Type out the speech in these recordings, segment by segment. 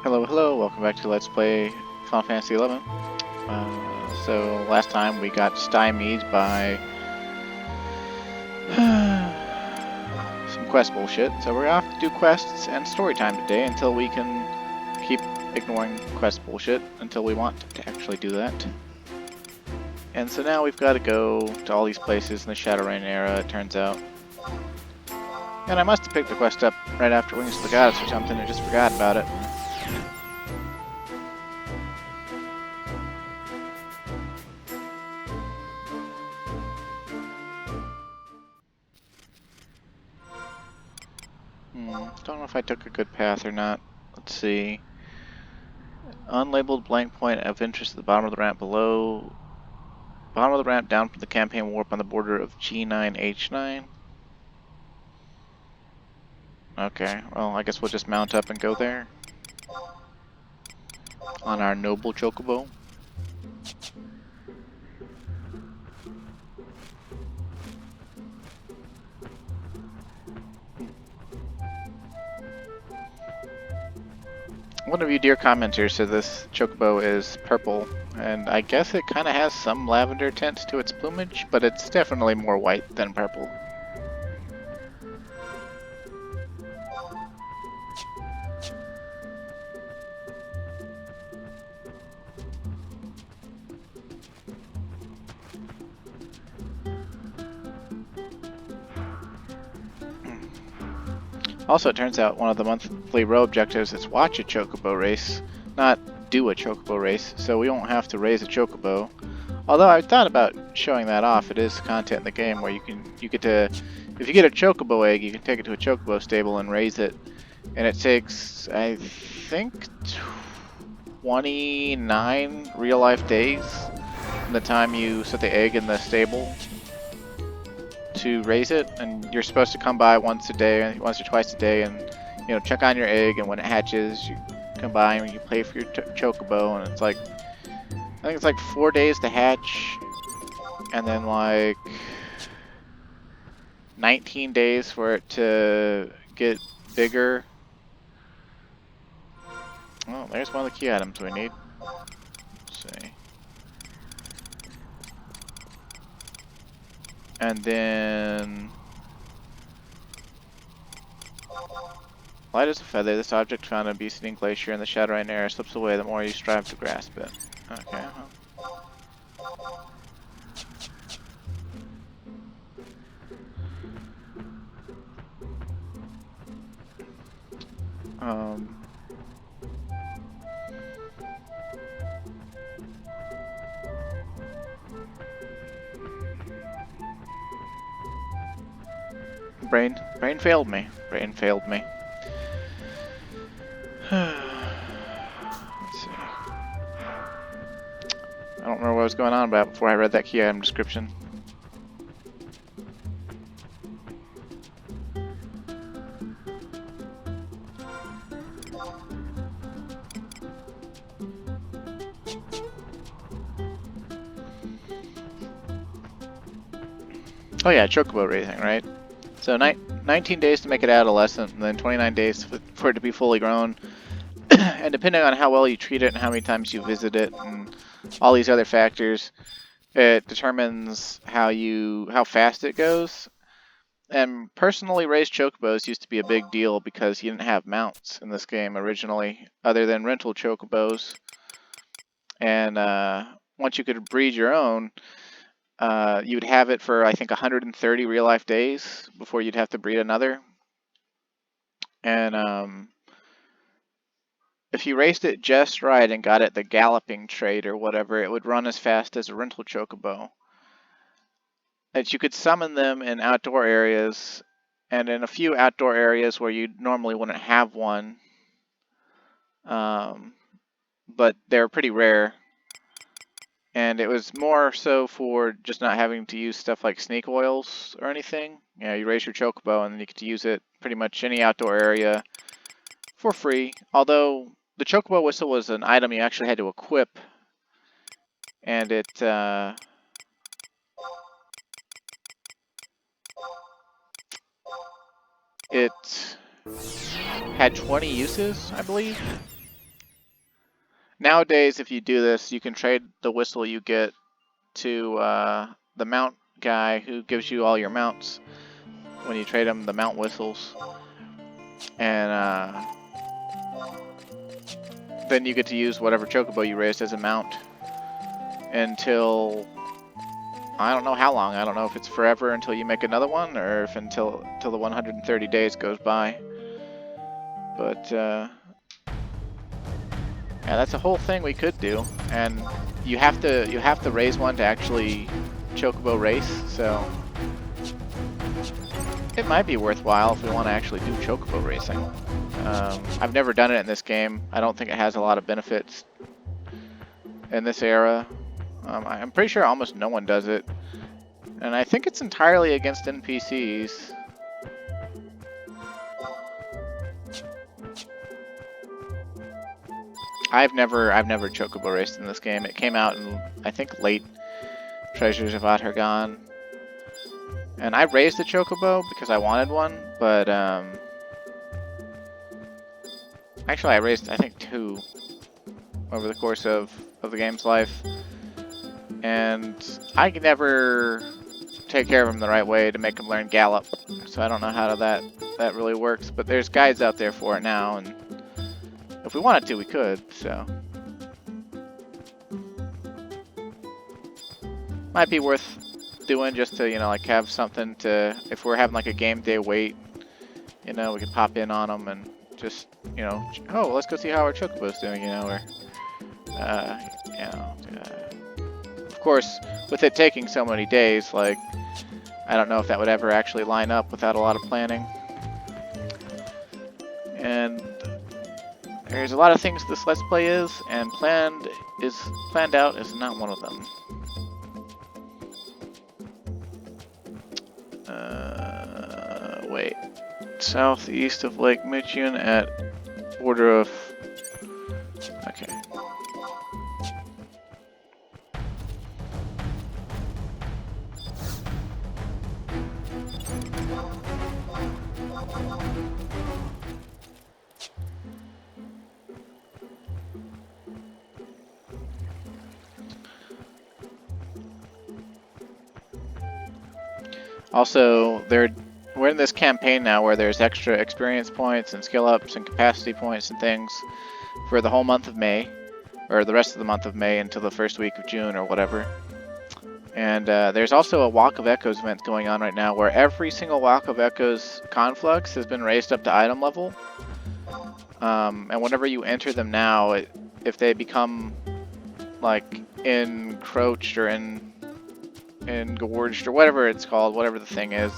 Hello, hello, welcome back to Let's Play Final Fantasy XI. So last time we got stymied by some quest bullshit, so we're off to do quests and story time today until we can keep ignoring quest bullshit until we want to actually do that. And so now we've got to go to all these places in the Shadowrain era, it turns out. And I must have picked the quest up right after Wings of the Goddess or something and just forgot about it. Don't know if I took a good path or not. Let's see. Unlabeled blank point of interest at the bottom of the ramp below. Bottom of the ramp down from the campaign warp on the border of G9H9. Okay, well, I guess we'll just mount up and go there. On our noble chocobo. One of you dear commenters said this chocobo is purple, and I guess it kind of has some lavender tints to its plumage, but it's definitely more white than purple. Also, it turns out one of the monthly row objectives is watch a chocobo race, not do a chocobo race, so we won't have to raise a chocobo. Although I thought about showing that off. It is content in the game where you get to, if you get a chocobo egg, you can take it to a chocobo stable and raise it, and it takes, I think, 29 real life days from the time you set the egg in the stable to raise it, and you're supposed to come by once or twice a day, and check on your egg. And when it hatches, you come by and you play for your chocobo, and it's like, I think it's like 4 days to hatch, and then like 19 days for it to get bigger. Oh, there's one of the key items we need. Let's see. And then light as a feather, this object found in Beasting Glacier in the Shadowrain area slips away the more you strive to grasp it. Okay. Brain failed me. Brain failed me. Let's see. I don't remember what was going on about before I read that key item description. Oh yeah, chocobo raising, right? So 19 days to make it adolescent, and then 29 days for it to be fully grown. And depending on how well you treat it and how many times you visit it and all these other factors, it determines how fast it goes. And personally, raised chocobos used to be a big deal because you didn't have mounts in this game originally, other than rental chocobos. And once you could breed your own, you would have it for, I think, 130 real life days before you'd have to breed another. And if you raced it just right and got it the galloping trait or whatever, it would run as fast as a rental chocobo. And you could summon them in outdoor areas, and in a few outdoor areas where you normally wouldn't have one, but they're pretty rare. And it was more so for just not having to use stuff like snake oils or anything. You raise your chocobo and then you get to use it pretty much any outdoor area for free. Although the chocobo whistle was an item you actually had to equip, and it had 20 uses, I believe. Nowadays, if you do this, you can trade the whistle you get to the mount guy who gives you all your mounts when you trade him the mount whistles. And then you get to use whatever chocobo you raised as a mount until, I don't know how long. I don't know if it's forever until you make another one, or if until the 130 days goes by. But yeah, that's a whole thing we could do, and you have to raise one to actually chocobo race. So it might be worthwhile if we want to actually do chocobo racing. I've never done it in this game. I don't think it has a lot of benefits in this era. I'm pretty sure almost no one does it. And I think it's entirely against NPCs. I've never chocobo raced in this game. It came out in, I think, late Treasures of Atomos. And I raised a chocobo because I wanted one, but actually I raised, I think, 2 over the course of the game's life. And I could never take care of him the right way to make him learn gallop, so I don't know how that really works, but there's guides out there for it now, and if we wanted to, we could, so might be worth doing just to, you know, like have something to, if we're having like a game day wait, you know, we could pop in on them and just, you know, oh, let's go see how our chocobo's doing, you know, or you know, of course, with it taking so many days, like, I don't know if that would ever actually line up without a lot of planning. And there's a lot of things this Let's Play is, and planned out is not one of them. Wait. Southeast of Lake Michigan at border of... Okay. Also, we're in this campaign now where there's extra experience points and skill ups and capacity points and things for the whole month of May, or the rest of the month of May until the first week of June or whatever. And there's also a Walk of Echoes event going on right now where every single Walk of Echoes conflux has been raised up to item level. And whenever you enter them now, if they become like encroached or engorged or whatever it's called, whatever the thing is,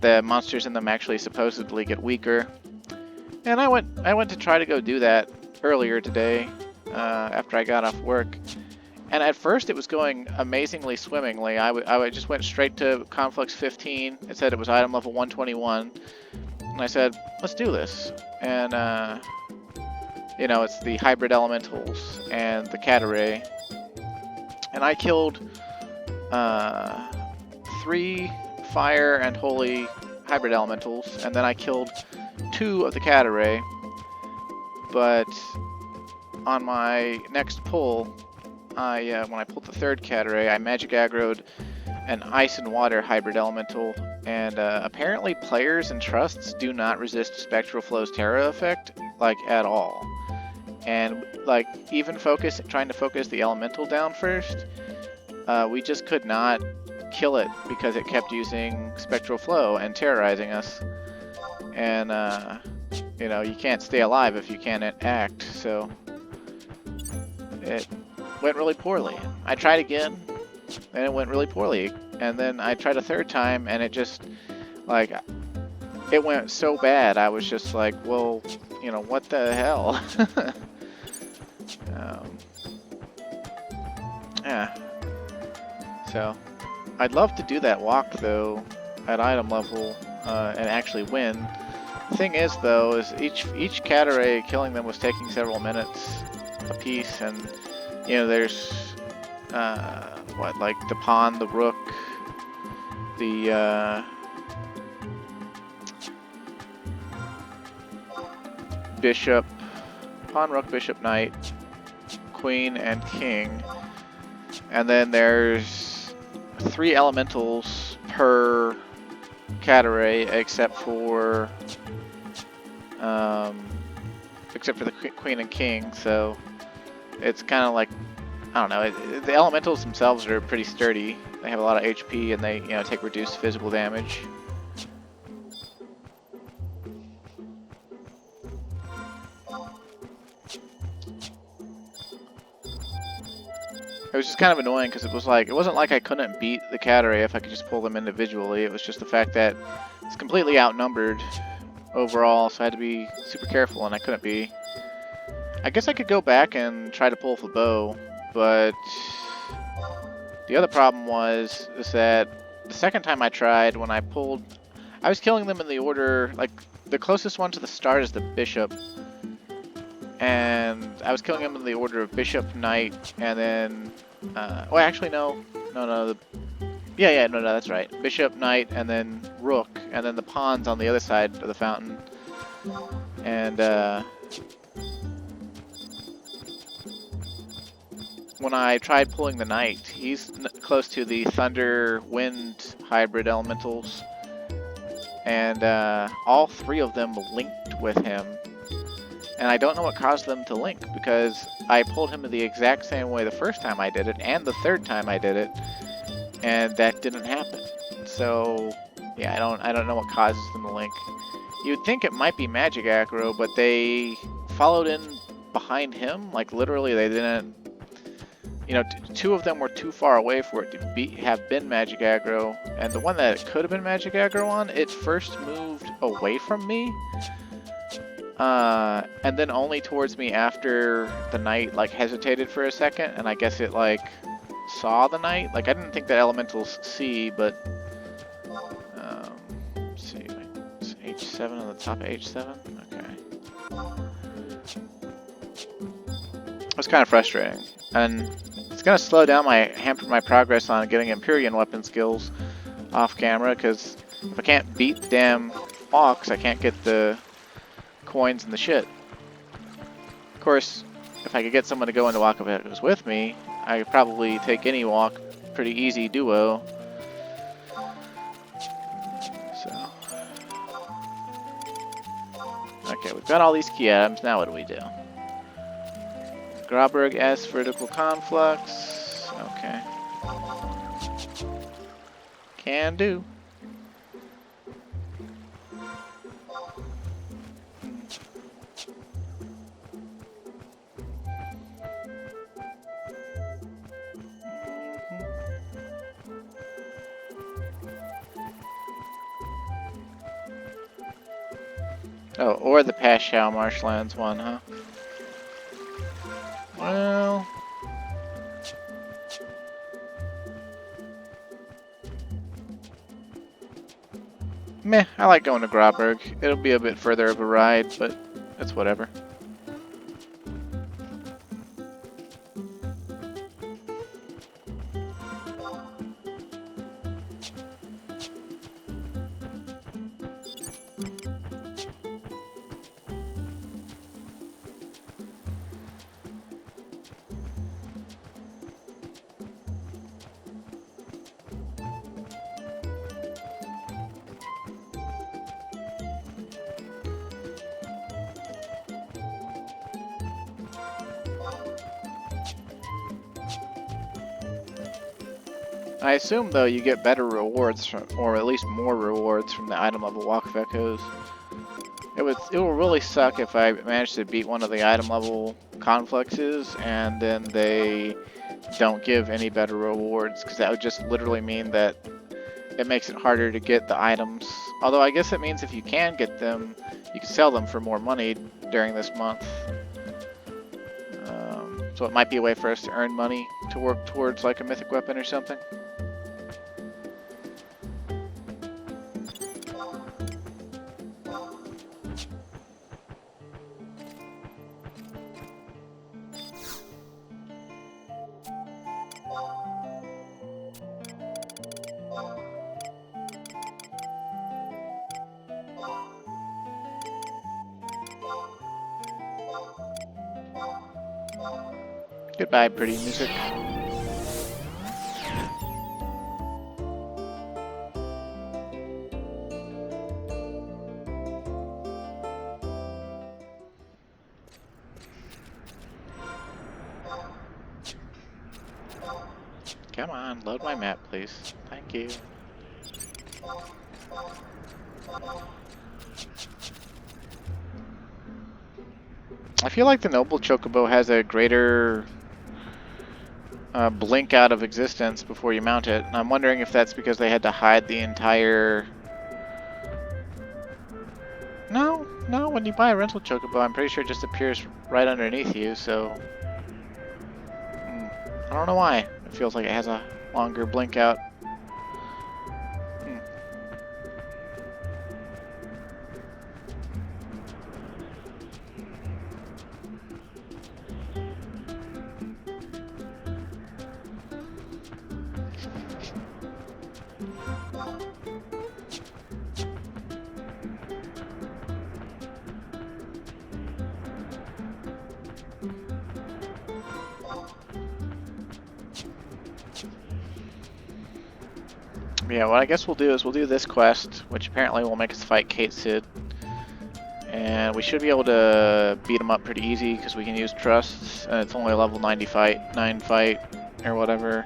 the monsters in them actually supposedly get weaker. And I went to try to go do that earlier today after I got off work, and at first it was going amazingly swimmingly. I just went straight to conflux 15. It said it was item level 121, and I said, let's do this. And you know, it's the hybrid elementals and the Cataray. And I killed 3 fire and holy hybrid elementals, and then I killed 2 of the Cataray. But on my next pull, when I pulled the 3rd Cataray, I magic aggroed an ice and water hybrid elemental, and apparently players and trusts do not resist Spectral Flow's Terra effect, like, at all. And like, even trying to focus the elemental down first, we just could not kill it because it kept using Spectral Flow and terrorizing us. And you know, you can't stay alive if you can't act, so it went really poorly. I tried again, and it went really poorly. And then I tried a 3rd time, and it just, like, it went so bad, I was just like, well, you know, what the hell? Yeah. So, I'd love to do that walk, though, at item level, and actually win. The thing is, though, is each Cataray, killing them was taking several minutes a piece, and, you know, there's, like, the pawn, the rook, the, bishop, pawn, rook, bishop, knight, queen, and king. And then there's 3 elementals per cat array, except for the queen and king. So it's kind of like, I don't know. The elementals themselves are pretty sturdy. They have a lot of HP, and they take reduced physical damage. It was just kind of annoying because it wasn't like I couldn't beat the cat array if I could just pull them individually. It was just the fact that it's completely outnumbered overall, so I had to be super careful, and I couldn't be. I guess I could go back and try to pull the bow, but the other problem is that the second time I tried, when I pulled, I was killing them in the order, like, the closest one to the start is the bishop. And I was killing them in the order of bishop, knight, and then, well, actually, no, that's right. Bishop, knight, and then rook, and then the pawns on the other side of the fountain. And, when I tried pulling the knight, he's close to the thunder, wind hybrid elementals, and, all 3 of them linked with him. And I don't know what caused them to link, because I pulled him in the exact same way the first time I did it, and the third time I did it, and that didn't happen. So, yeah, I don't know what causes them to link. You'd think it might be magic aggro, but they followed in behind him. Like, literally, they didn't... 2 of them were too far away for it to have been magic aggro, and the one that it could have been magic aggro on, it first moved away from me. And then only towards me after the knight, like, hesitated for a second, and I guess it, like, saw the knight. Like, I didn't think that elementals see, but, let's see, it's H7 on the top of H7? Okay. It's kind of frustrating, and it's gonna hamper my progress on getting Empyrean weapon skills off camera, because if I can't beat the damn Hawks, I can't get the coins and the shit. Of course, if I could get someone to go into Walk of Echoes with me, I could probably take any walk pretty easy duo. So, okay, we've got all these key items. Now what do we do? Grauberg S vertical conflux. Okay. Can do. Oh, or the Pashao Marshlands one, huh? Well... meh, I like going to Grauberg. It'll be a bit further of a ride, but it's whatever. I assume, though, you get better rewards, or at least more rewards from the item level Walk of Echoes. It will really suck if I manage to beat one of the item level confluxes, and then they don't give any better rewards, because that would just literally mean that it makes it harder to get the items. Although I guess it means if you can get them, you can sell them for more money during this month. So it might be a way for us to earn money to work towards like a mythic weapon or something. Goodbye, pretty music. Come on, load my map, please. Thank you. I feel like the Noble Chocobo has a greater blink out of existence before you mount it. And I'm wondering if that's because they had to hide the entire... No, when you buy a rental Chocobo, I'm pretty sure it just appears right underneath you, so... I don't know why. It feels like it has a longer blink out. Yeah, what I guess we'll do is we'll do this quest, which apparently will make us fight Cait Sith. And we should be able to beat him up pretty easy because we can use trusts, and it's only a level 9 fight, or whatever.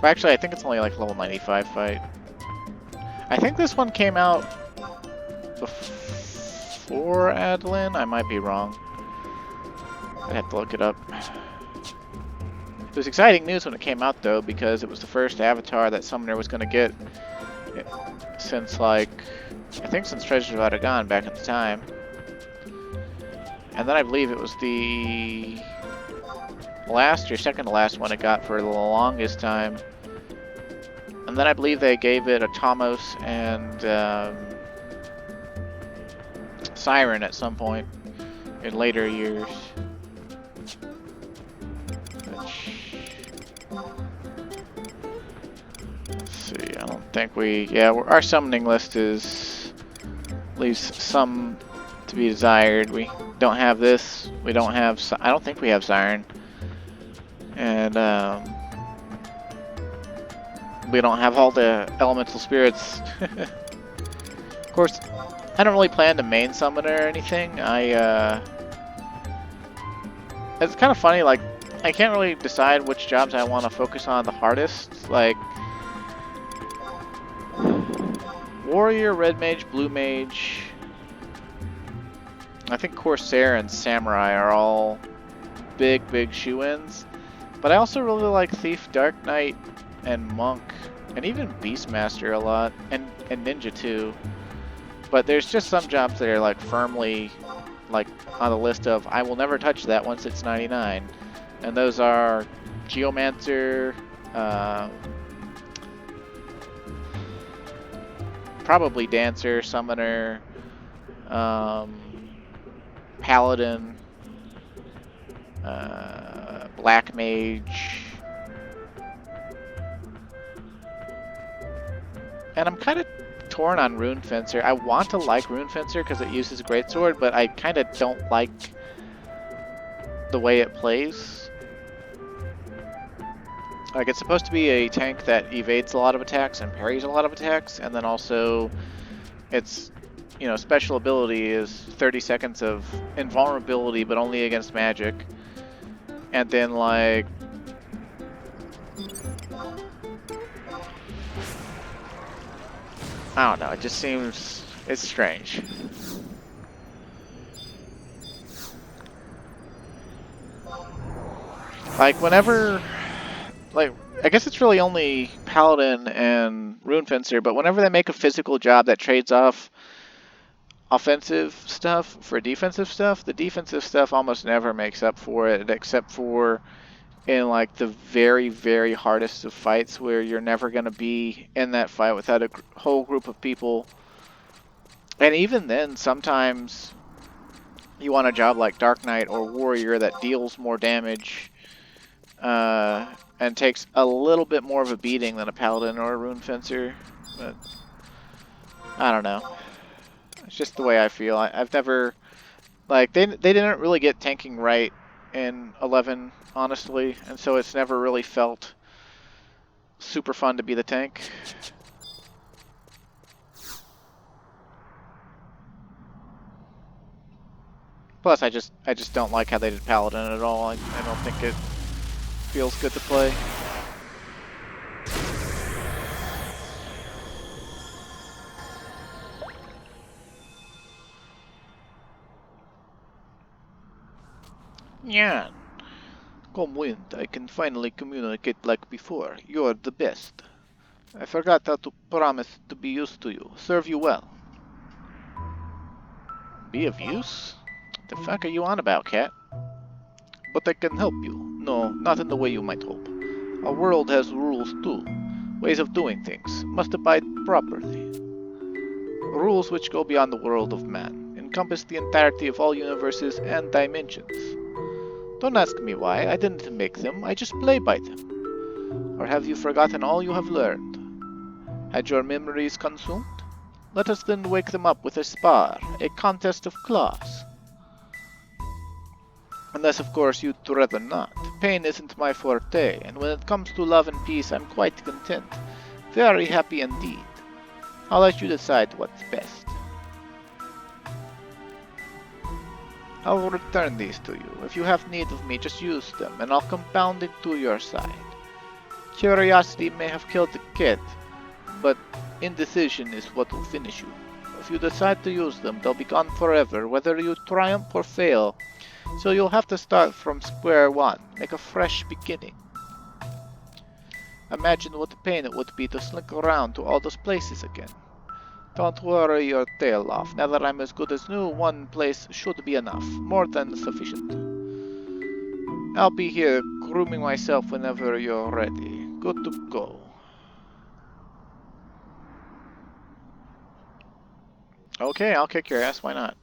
Well, actually, I think it's only like level 95 fight. I think this one came out before Adeline. I might be wrong. I'd have to look it up. It was exciting news when it came out, though, because it was the first avatar that Summoner was going to get since, like, I think since Treasures of Vana'diel back at the time. And then I believe it was the last or second to last one it got for the longest time. And then I believe they gave it Atomos and Siren at some point in later years. I don't think our summoning list leaves some to be desired. We don't have this. We don't have. I don't think we have Siren, and we don't have all the elemental spirits. Of course, I don't really plan to main summon or anything. It's kind of funny. Like, I can't really decide which jobs I want to focus on the hardest. Like, Warrior, Red Mage, Blue Mage. I think Corsair and Samurai are all big shoe-ins. But I also really like Thief, Dark Knight, and Monk, and even Beastmaster a lot, and Ninja too. But there's just some jobs that are like firmly like on the list of I will never touch that once it's 99. And those are Geomancer, probably Dancer, Summoner, Paladin, Black Mage, and I'm kind of torn on Rune Fencer. I want to like Rune Fencer because it uses a greatsword, but I kind of don't like the way it plays. Like, it's supposed to be a tank that evades a lot of attacks and parries a lot of attacks, and then also its, you know, special ability is 30 seconds of invulnerability, but only against magic. And then, like, I don't know, it just seems, it's strange. Like, whenever, like, I guess it's really only Paladin and Rune Fencer, but whenever they make a physical job that trades off offensive stuff for defensive stuff, the defensive stuff almost never makes up for it, except for in like the very hardest of fights where you're never going to be in that fight without a whole group of people. And even then, sometimes you want a job like Dark Knight or Warrior that deals more damage and takes a little bit more of a beating than a Paladin or a Rune Fencer. But I don't know. It's just the way I feel. I've never, like, they didn't really get tanking right in 11, honestly, and so it's never really felt super fun to be the tank. Plus, I just don't like how they did Paladin at all. I don't think it feels good to play. Yawn. Come wind, I can finally communicate like before. You're the best. I forgot how to promise to be used to you. Serve you well. Be of use? The fuck are you on about, cat? But I can help you. No, not in the way you might hope. Our world has rules too. Ways of doing things. Must abide properly. Rules which go beyond the world of man. Encompass the entirety of all universes and dimensions. Don't ask me why. I didn't make them. I just play by them. Or have you forgotten all you have learned? Had your memories consumed? Let us then wake them up with a spar, a contest of claws. Unless, of course, you'd rather not. Pain isn't my forte, and when it comes to love and peace, I'm quite content. Very happy indeed. I'll let you decide what's best. I'll return these to you. If you have need of me, just use them, and I'll compound it to your side. Curiosity may have killed the kid, but indecision is what will finish you. If you decide to use them, they'll be gone forever, whether you triumph or fail. So you'll have to start from square one, make a fresh beginning. Imagine what a pain it would be to slink around to all those places again. Don't worry your tail off. Now that I'm as good as new, one place should be enough. More than sufficient. I'll be here grooming myself whenever you're ready. Good to go. Okay, I'll kick your ass. Why not?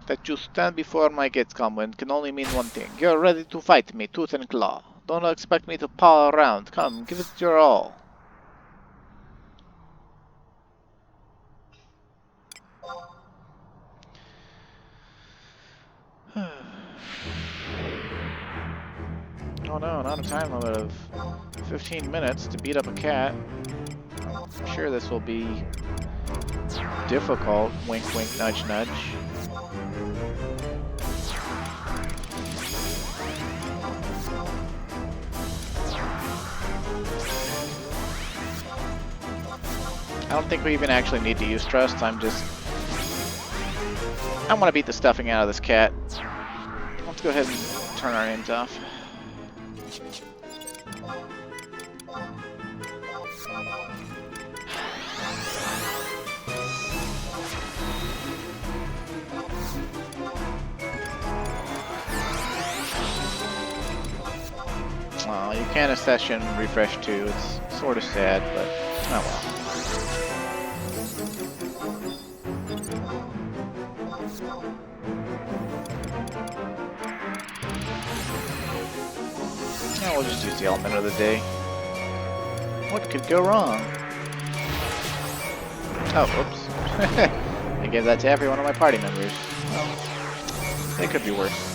That you stand before my gates, Comwin, can only mean one thing. You're ready to fight me, tooth and claw. Don't expect me to paw around. Come, give it your all. Oh no, not a time limit of 15 minutes to beat up a cat. I'm sure this will be difficult. Wink, wink, nudge, nudge. I don't think we even actually need to use trust. I want to beat the stuffing out of this cat. Let's go ahead and turn our names off. Well, you can session refresh too. It's sort of sad, but oh well. Oh, we'll just use the element of the day. What could go wrong? Oh, whoops. I gave that to every one of my party members. Well, it could be worse.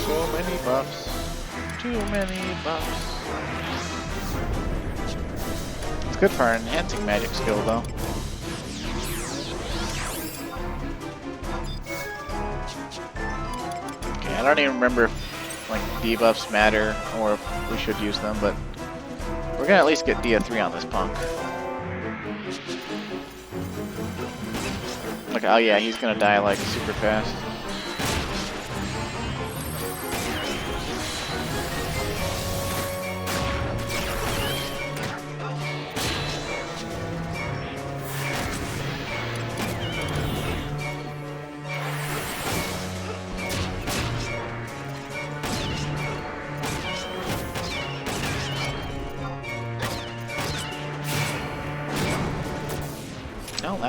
So many buffs. Too many buffs. It's good for our enhancing magic skill though. Okay, I don't even remember if like debuffs matter or if we should use them, but we're gonna at least get Dia3 on this punk. Like, oh yeah, he's gonna die like super fast.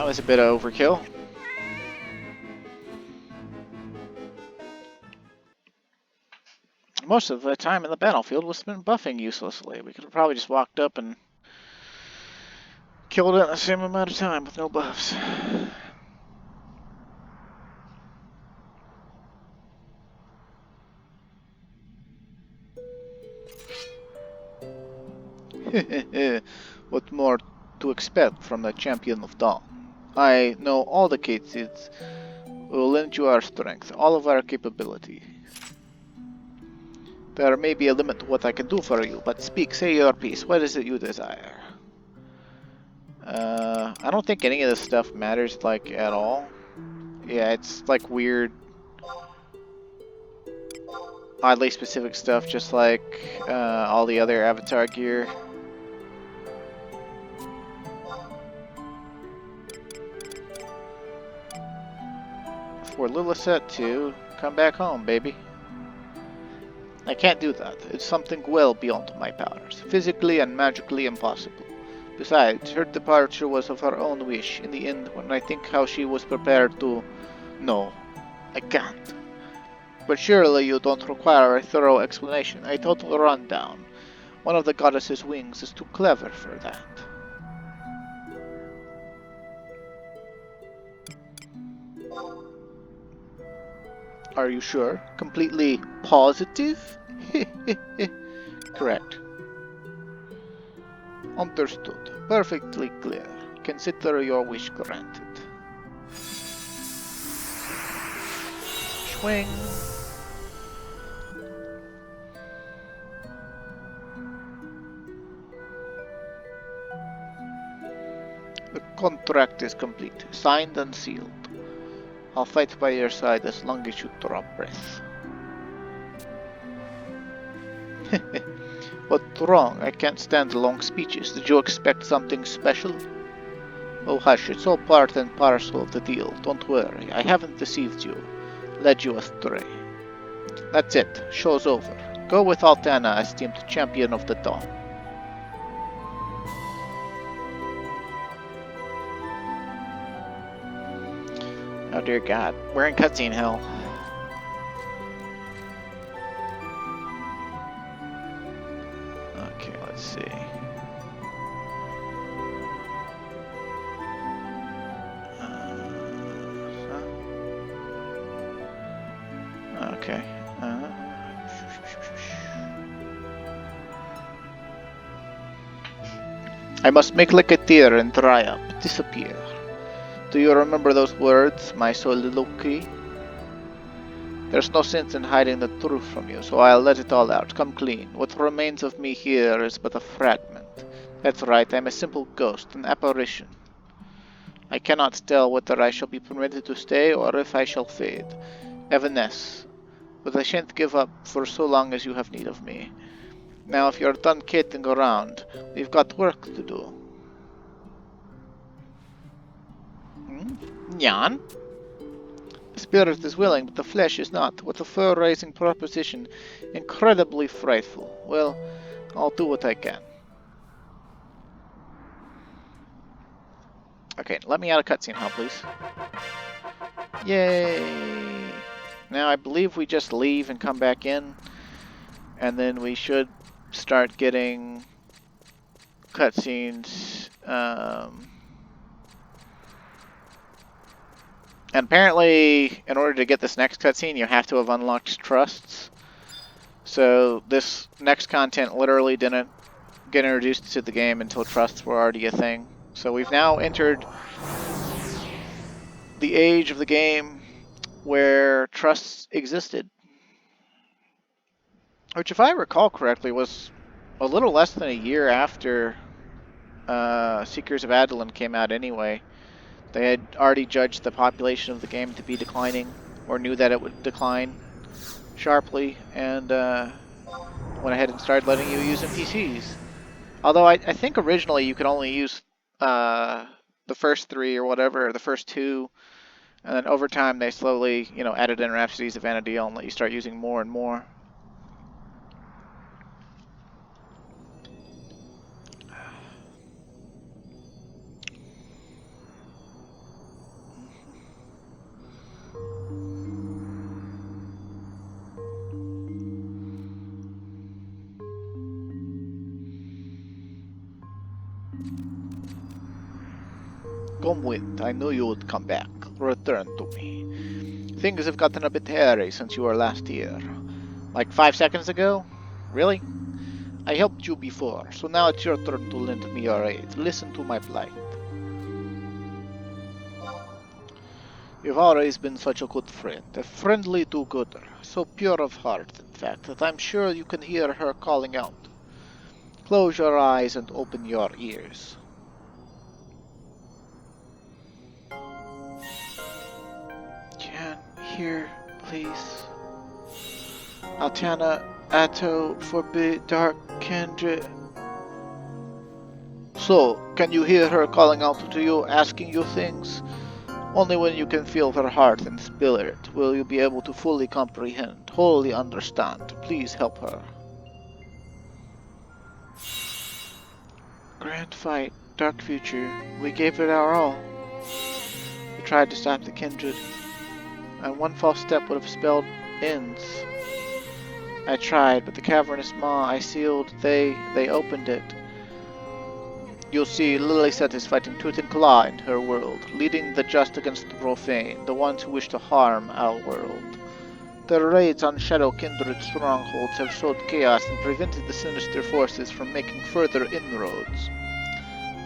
was a bit of overkill. Most of the time in the battlefield was spent buffing uselessly. We could have probably just walked up and killed it in the same amount of time with no buffs. What more to expect from the champion of dawn? I know all the Cait Siths. We will lend you our strength, all of our capability. There may be a limit to what I can do for you, but speak, say your piece. What is it you desire? I don't think any of this stuff matters, like, at all. Yeah, it's, like, weird, oddly specific stuff, just like, all the other Avatar gear. For Lilisette to come back home, baby. I can't do that. It's something well beyond my powers. Physically and magically impossible. Besides, her departure was of her own wish. In the end, when I think how she was prepared to... No, I can't. But surely you don't require a thorough explanation, a total rundown. One of the goddess's wings is too clever for that. Are you sure? Completely positive? Correct. Understood. Perfectly clear. Consider your wish granted. Swing. The contract is complete. Signed and sealed. I'll fight by your side as long as you draw breath. What's wrong? I can't stand long speeches. Did you expect something special? Oh hush, it's all part and parcel of the deal. Don't worry, I haven't deceived you, led you astray. That's it, show's over. Go with Altana, esteemed champion of the dawn. Oh dear God, we're in cutscene hell. Okay, let's see. Okay. I must make like a tear and dry up, disappear. Do you remember those words, my soliloquy? There's no sense in hiding the truth from you, so I'll let it all out, come clean. What remains of me here is but a fragment. That's right, I'm a simple ghost, an apparition. I cannot tell whether I shall be permitted to stay or if I shall fade. Evanesce. But I shan't give up for so long as you have need of me. Now if you're done kidding around, we've got work to do. Yawn? The spirit is willing, but the flesh is not. What a fur-raising proposition. Incredibly frightful. Well, I'll do what I can. Okay, let me out of cutscene hell, please. Yay! Now I believe we just leave and come back in, and then we should start getting cutscenes. And apparently, in order to get this next cutscene, you have to have unlocked trusts. So this next content literally didn't get introduced to the game until trusts were already a thing. So we've now entered the age of the game where trusts existed. Which, if I recall correctly, was a little less than a year after Seekers of Adelan came out anyway. They had already judged the population of the game to be declining, or knew that it would decline sharply, and went ahead and started letting you use NPCs. Although I think originally you could only use the first three or whatever, or the first two, and then over time they slowly, added in Rhapsodies of Vana'diel and let you start using more and more. Come wind, I knew you would come back. Return to me. Things have gotten a bit hairy since you were last here. Like 5 seconds ago? Really? I helped you before, so now it's your turn to lend me your aid. Listen to my plight. You've always been such a good friend, a friendly do-gooder, so pure of heart, in fact, that I'm sure you can hear her calling out. Close your eyes and open your ears. Can hear, please. Altana, Atto, forbid, dark, kindred. So, can you hear her calling out to you, asking you things? Only when you can feel her heart and spirit will you be able to fully comprehend, wholly understand. Please help her. Grand fight, dark future. We gave it our all. We tried to stop the kindred, and one false step would have spelled ends. I tried, but the cavernous maw I sealed, they opened it. You'll see, Lilisette is fighting tooth and claw in her world, leading the just against the profane, the ones who wish to harm our world. Their raids on Shadow Kindred strongholds have sowed chaos and prevented the sinister forces from making further inroads.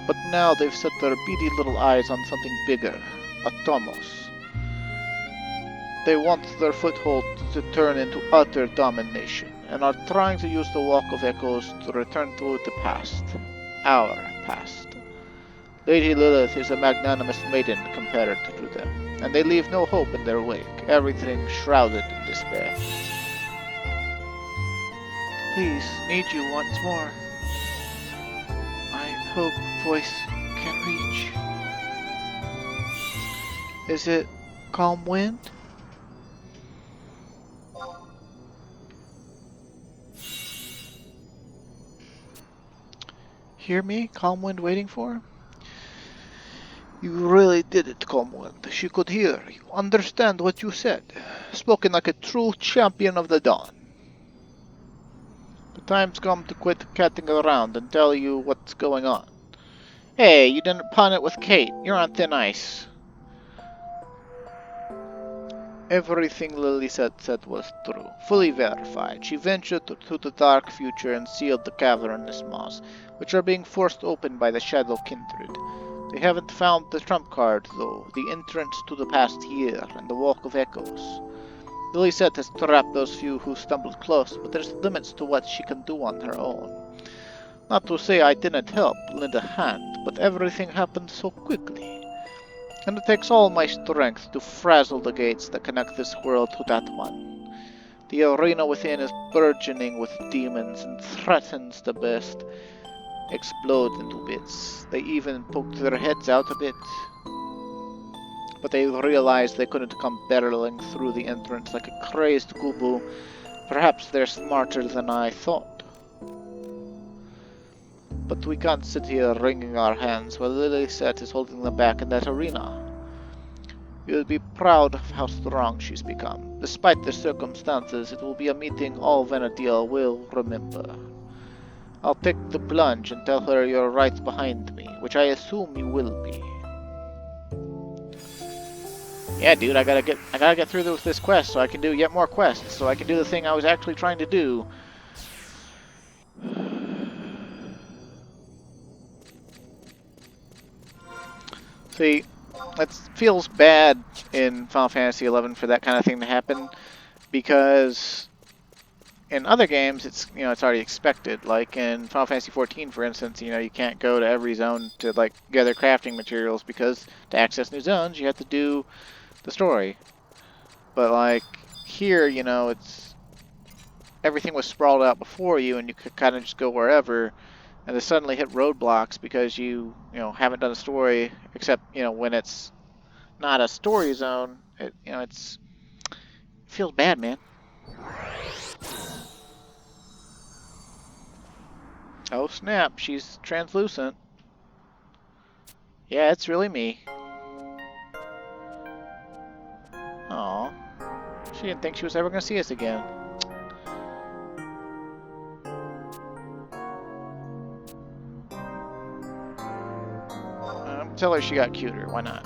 But now they've set their beady little eyes on something bigger, Atomos. They want their foothold to turn into utter domination, and are trying to use the Walk of Echoes to return to the past. Our past. Lady Lilith is a magnanimous maiden compared to them, and they leave no hope in their wake, everything shrouded in despair. Please, need you once more. I hope voice can reach. Is it calm wind? Hear me? Calm wind waiting for? You really did it, Calm Wind. She could hear you, understand what you said. Spoken like a true champion of the dawn. The time's come to quit catting around and tell you what's going on. Hey, you didn't pawn it with Cait. You're on thin ice. Everything Lilisette said was true, fully verified. She ventured to the dark future and sealed the cavernous maws, which are being forced open by the Shadow Kindred. They haven't found the trump card, though, the entrance to the past year and the Walk of Echoes. Lilisette has trapped those few who stumbled close, but there's limits to what she can do on her own. Not to say I didn't help, lend a hand, but everything happened so quickly. And it takes all my strength to frazzle the gates that connect this world to that one. The arena within is burgeoning with demons and threatens the best. Explode into bits. They even poked their heads out a bit. But they realized they couldn't come barreling through the entrance like a crazed kubu. Perhaps they're smarter than I thought. But we can't sit here wringing our hands while Lilisette is holding them back in that arena. You'll be proud of how strong she's become. Despite the circumstances, it will be a meeting all Vana'diel will remember. I'll take the plunge and tell her you're right behind me, which I assume you will be. Yeah, dude, I gotta get through this quest so I can do yet more quests, so I can do the thing I was actually trying to do. See, it feels bad in Final Fantasy XI for that kind of thing to happen, because in other games it's it's already expected. Like in Final Fantasy XIV, for instance, you can't go to every zone to like gather crafting materials because to access new zones you have to do the story. But like here, it's everything was sprawled out before you, and you could kind of just go wherever. And to suddenly hit roadblocks because you haven't done a story, except when it's not a story zone, it feels bad, man. Oh snap, she's translucent. Yeah, it's really me. Aw, she didn't think she was ever gonna see us again. Tell her she got cuter. Why not?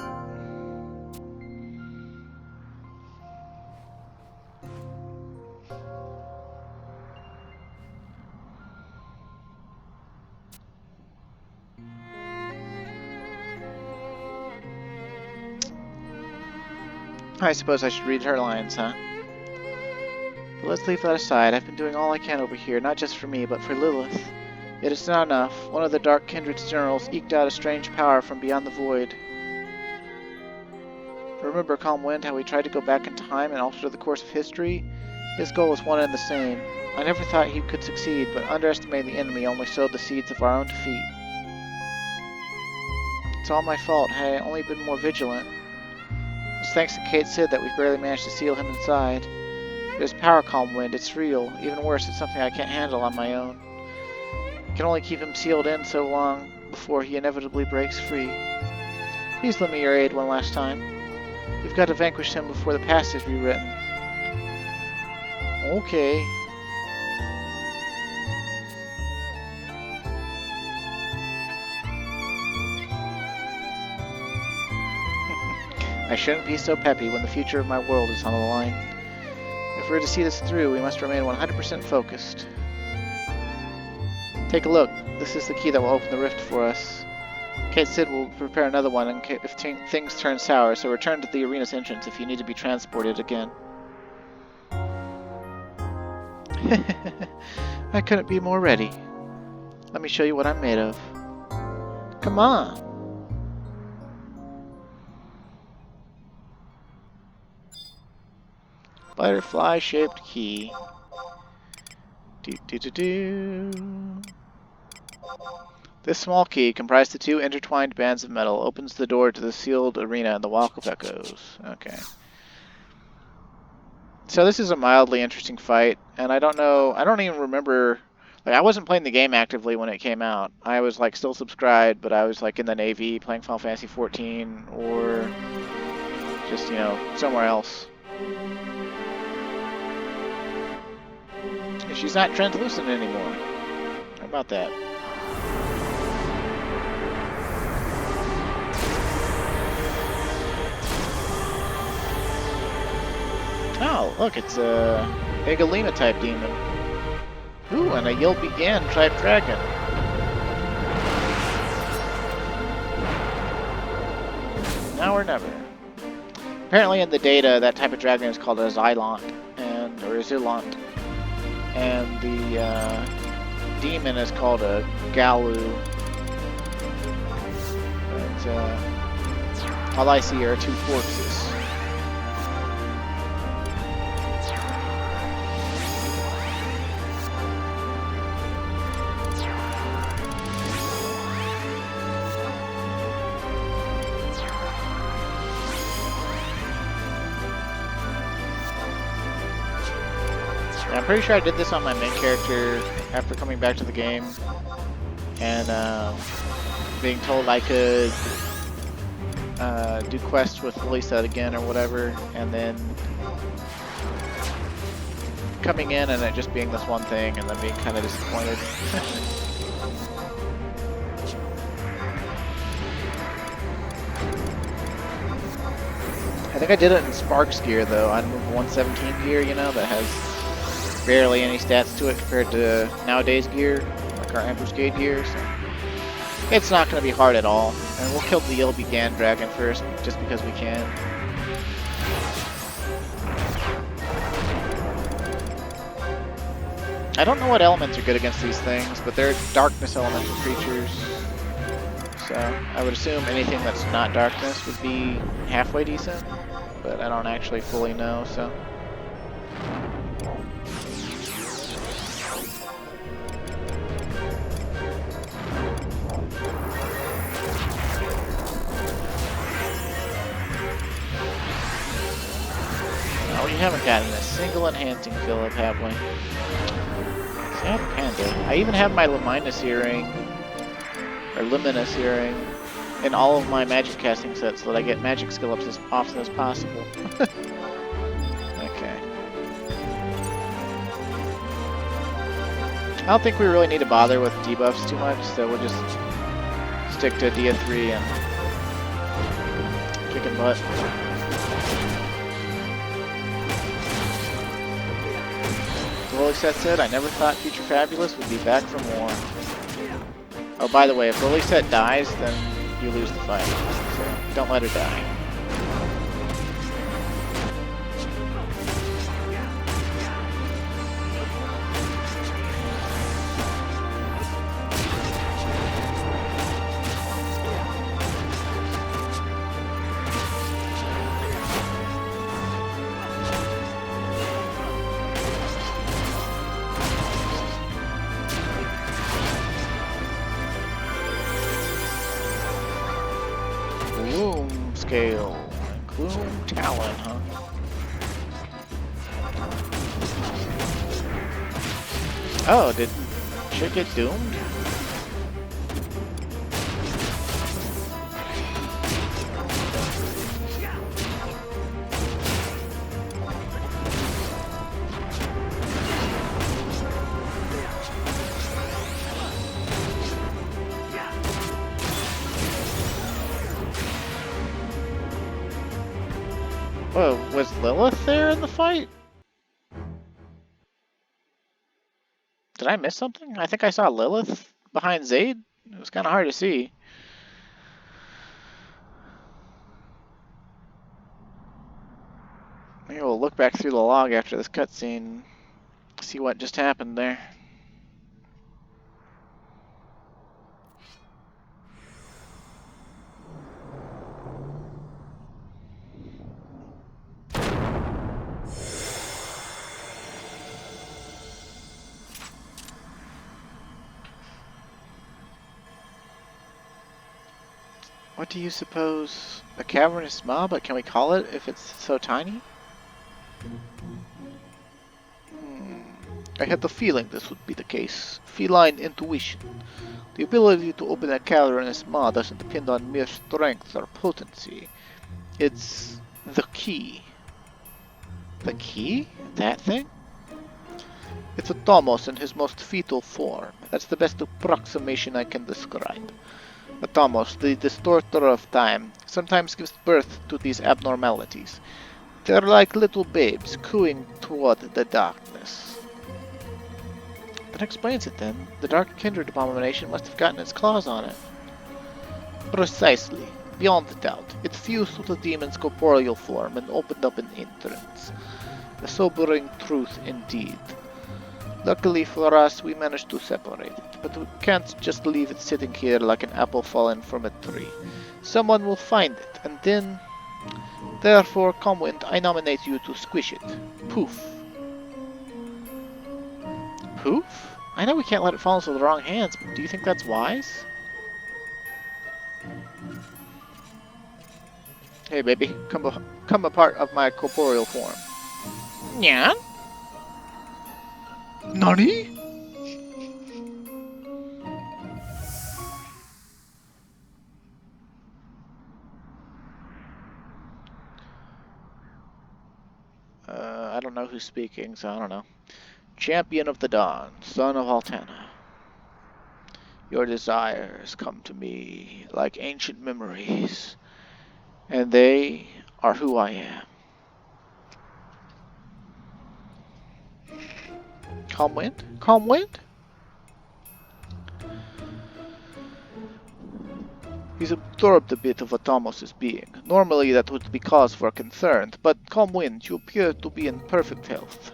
I suppose I should read her lines, huh? But let's leave that aside. I've been doing all I can over here, not just for me, but for Lilith. Yet it's not enough. One of the Dark Kindred's generals eked out a strange power from beyond the void. Remember, Calm Wind, how he tried to go back in time and alter the course of history? His goal was one and the same. I never thought he could succeed, but underestimating the enemy only sowed the seeds of our own defeat. It's all my fault. Had I only been more vigilant. It's thanks to Cait Sith that we've barely managed to seal him inside. There's power, Calm Wind. It's real. Even worse, it's something I can't handle on my own. I can only keep him sealed in so long before he inevitably breaks free. Please lend me your aid one last time. We've got to vanquish him before the past is rewritten. Okay. I shouldn't be so peppy when the future of my world is on the line. If we're to see this through, we must remain 100% focused. Take a look. This is the key that will open the rift for us. Cait Sith will prepare another one if things turn sour, so return to the arena's entrance if you need to be transported again. I couldn't be more ready. Let me show you what I'm made of. Come on! Butterfly-shaped key. Do-do-do-do. This small key, comprised of two intertwined bands of metal, opens the door to the sealed arena and the Walk of Echoes. Okay. So this is a mildly interesting fight, and I don't even remember, like, I wasn't playing the game actively when it came out. I was, like, still subscribed, but I was, like, in the Navy playing Final Fantasy XIV, or just, you know, somewhere else. She's not translucent anymore. How about that? Oh, look, it's a Egalina type demon. Ooh, and a You'll Begin type dragon. Now or never. Apparently in the data, that type of dragon is called a Xylant, or a Zylant. And the demon is called a Galu. But all I see are two corpses. I'm pretty sure I did this on my main character after coming back to the game and being told I could do quests with Lilisette again or whatever, and then coming in and it just being this one thing and then being kind of disappointed. I think I did it in Sparks gear though. I moved 117 gear, you know, that has barely any stats to it compared to nowadays gear, like our Ambuscade gear, so it's not going to be hard at all. And we'll kill the You'll Begin dragon first, just because we can. I don't know what elements are good against these things, but they're darkness elemental creatures, so I would assume anything that's not darkness would be halfway decent, but I don't actually fully know, so... We haven't gotten a single enhancing fill-up, have we? Sad panda. I even have my Luminous earring, or Luminous earring, in all of my magic casting sets so that I get magic skill ups as often as possible. Okay. I don't think we really need to bother with debuffs too much, so we'll just stick to Dia 3 and kicking butt. Lilisette said, I never thought Future Fabulous would be back for more. Oh, by the way, if Lilisette dies, then you lose the fight. So don't let her die. Gloom scale. Gloom talon, huh? Oh, did shit get doomed? Whoa, was Lilith there in the fight? Did I miss something? I think I saw Lilith behind Zaid. It was kind of hard to see. Maybe we'll look back through the log after this cutscene, see what just happened there. What do you suppose? A cavernous mob? But can we call it if it's so tiny? I had the feeling this would be the case. Feline intuition. The ability to open a cavernous maw doesn't depend on mere strength or potency. It's the key. The key? That thing? It's Atomos in his most fetal form. That's the best approximation I can describe. Atomos, the distorter of time, sometimes gives birth to these abnormalities. They're like little babes cooing toward the darkness. That explains it then. The Dark Kindred abomination must have gotten its claws on it. Precisely. Beyond doubt. It fused with the demon's corporeal form and opened up an entrance. A sobering truth indeed. Luckily for us, we managed to separate it, but we can't just leave it sitting here like an apple fallen from a tree. Someone will find it, and then... Therefore, Comwind, I nominate you to squish it. Poof. Poof? I know we can't let it fall into the wrong hands, but do you think that's wise? Hey baby, come a part of my corporeal form. Yawn? Nani? I don't know who's speaking, so I don't know. Champion of the Dawn, son of Altana. Your desires come to me like ancient memories, and they are who I am. Calm wind? Calm wind? He's absorbed a bit of Atomos' being. Normally that would be cause for concern, but Calm Wind, you appear to be in perfect health.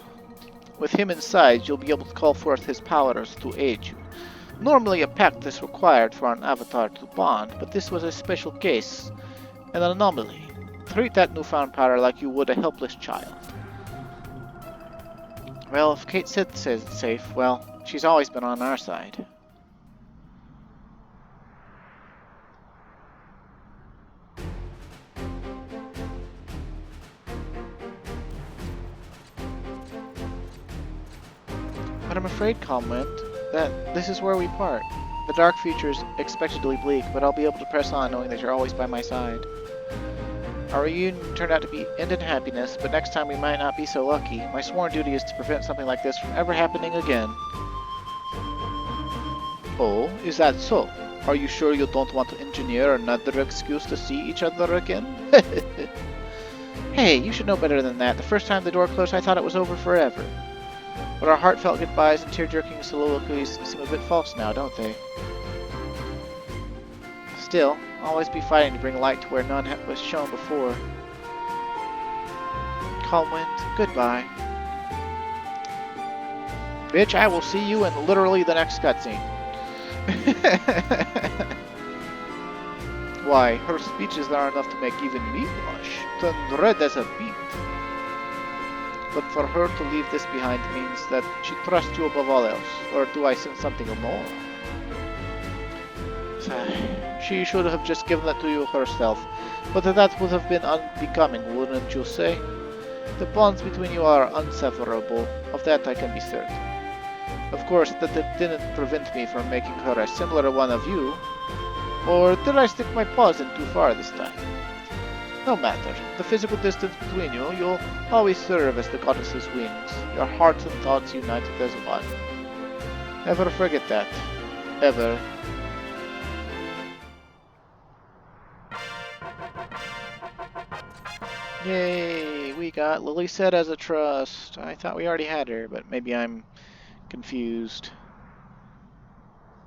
With him inside, you'll be able to call forth his powers to aid you. Normally a pact is required for an avatar to bond, but this was a special case, an anomaly. Treat that newfound power like you would a helpless child. Well, if Cait Sith says it's safe, well, she's always been on our side. But I'm afraid, Calm Wind, that this is where we part. The dark future is expectedly bleak, but I'll be able to press on knowing that you're always by my side. Our reunion turned out to end in happiness, but next time we might not be so lucky. My sworn duty is to prevent something like this from ever happening again. Oh, is that so? Are you sure you don't want to engineer another excuse to see each other again? Hey, you should know better than that. The first time the door closed, I thought it was over forever. But our heartfelt goodbyes and tear-jerking soliloquies seem a bit false now, don't they? Still, I'll always be fighting to bring light to where none was shown before. Calm wind, goodbye. Bitch, I will see you in literally the next cutscene. Why, her speeches are enough to make even me blush, turn red as a beet. But for her to leave this behind means that she trusts you above all else, or do I sense something more? She should have just given it to you herself, but that would have been unbecoming, wouldn't you say? The bonds between you are inseparable, of that I can be certain. Of course, that didn't prevent me from making her a similar one of you. Or did I stick my paws in too far this time? No matter. The physical distance between you, you'll always serve as the goddess's wings, your hearts and thoughts united as one. Never forget that. Ever. Yay! We got Lilisette as a trust. I thought we already had her, but maybe I'm confused.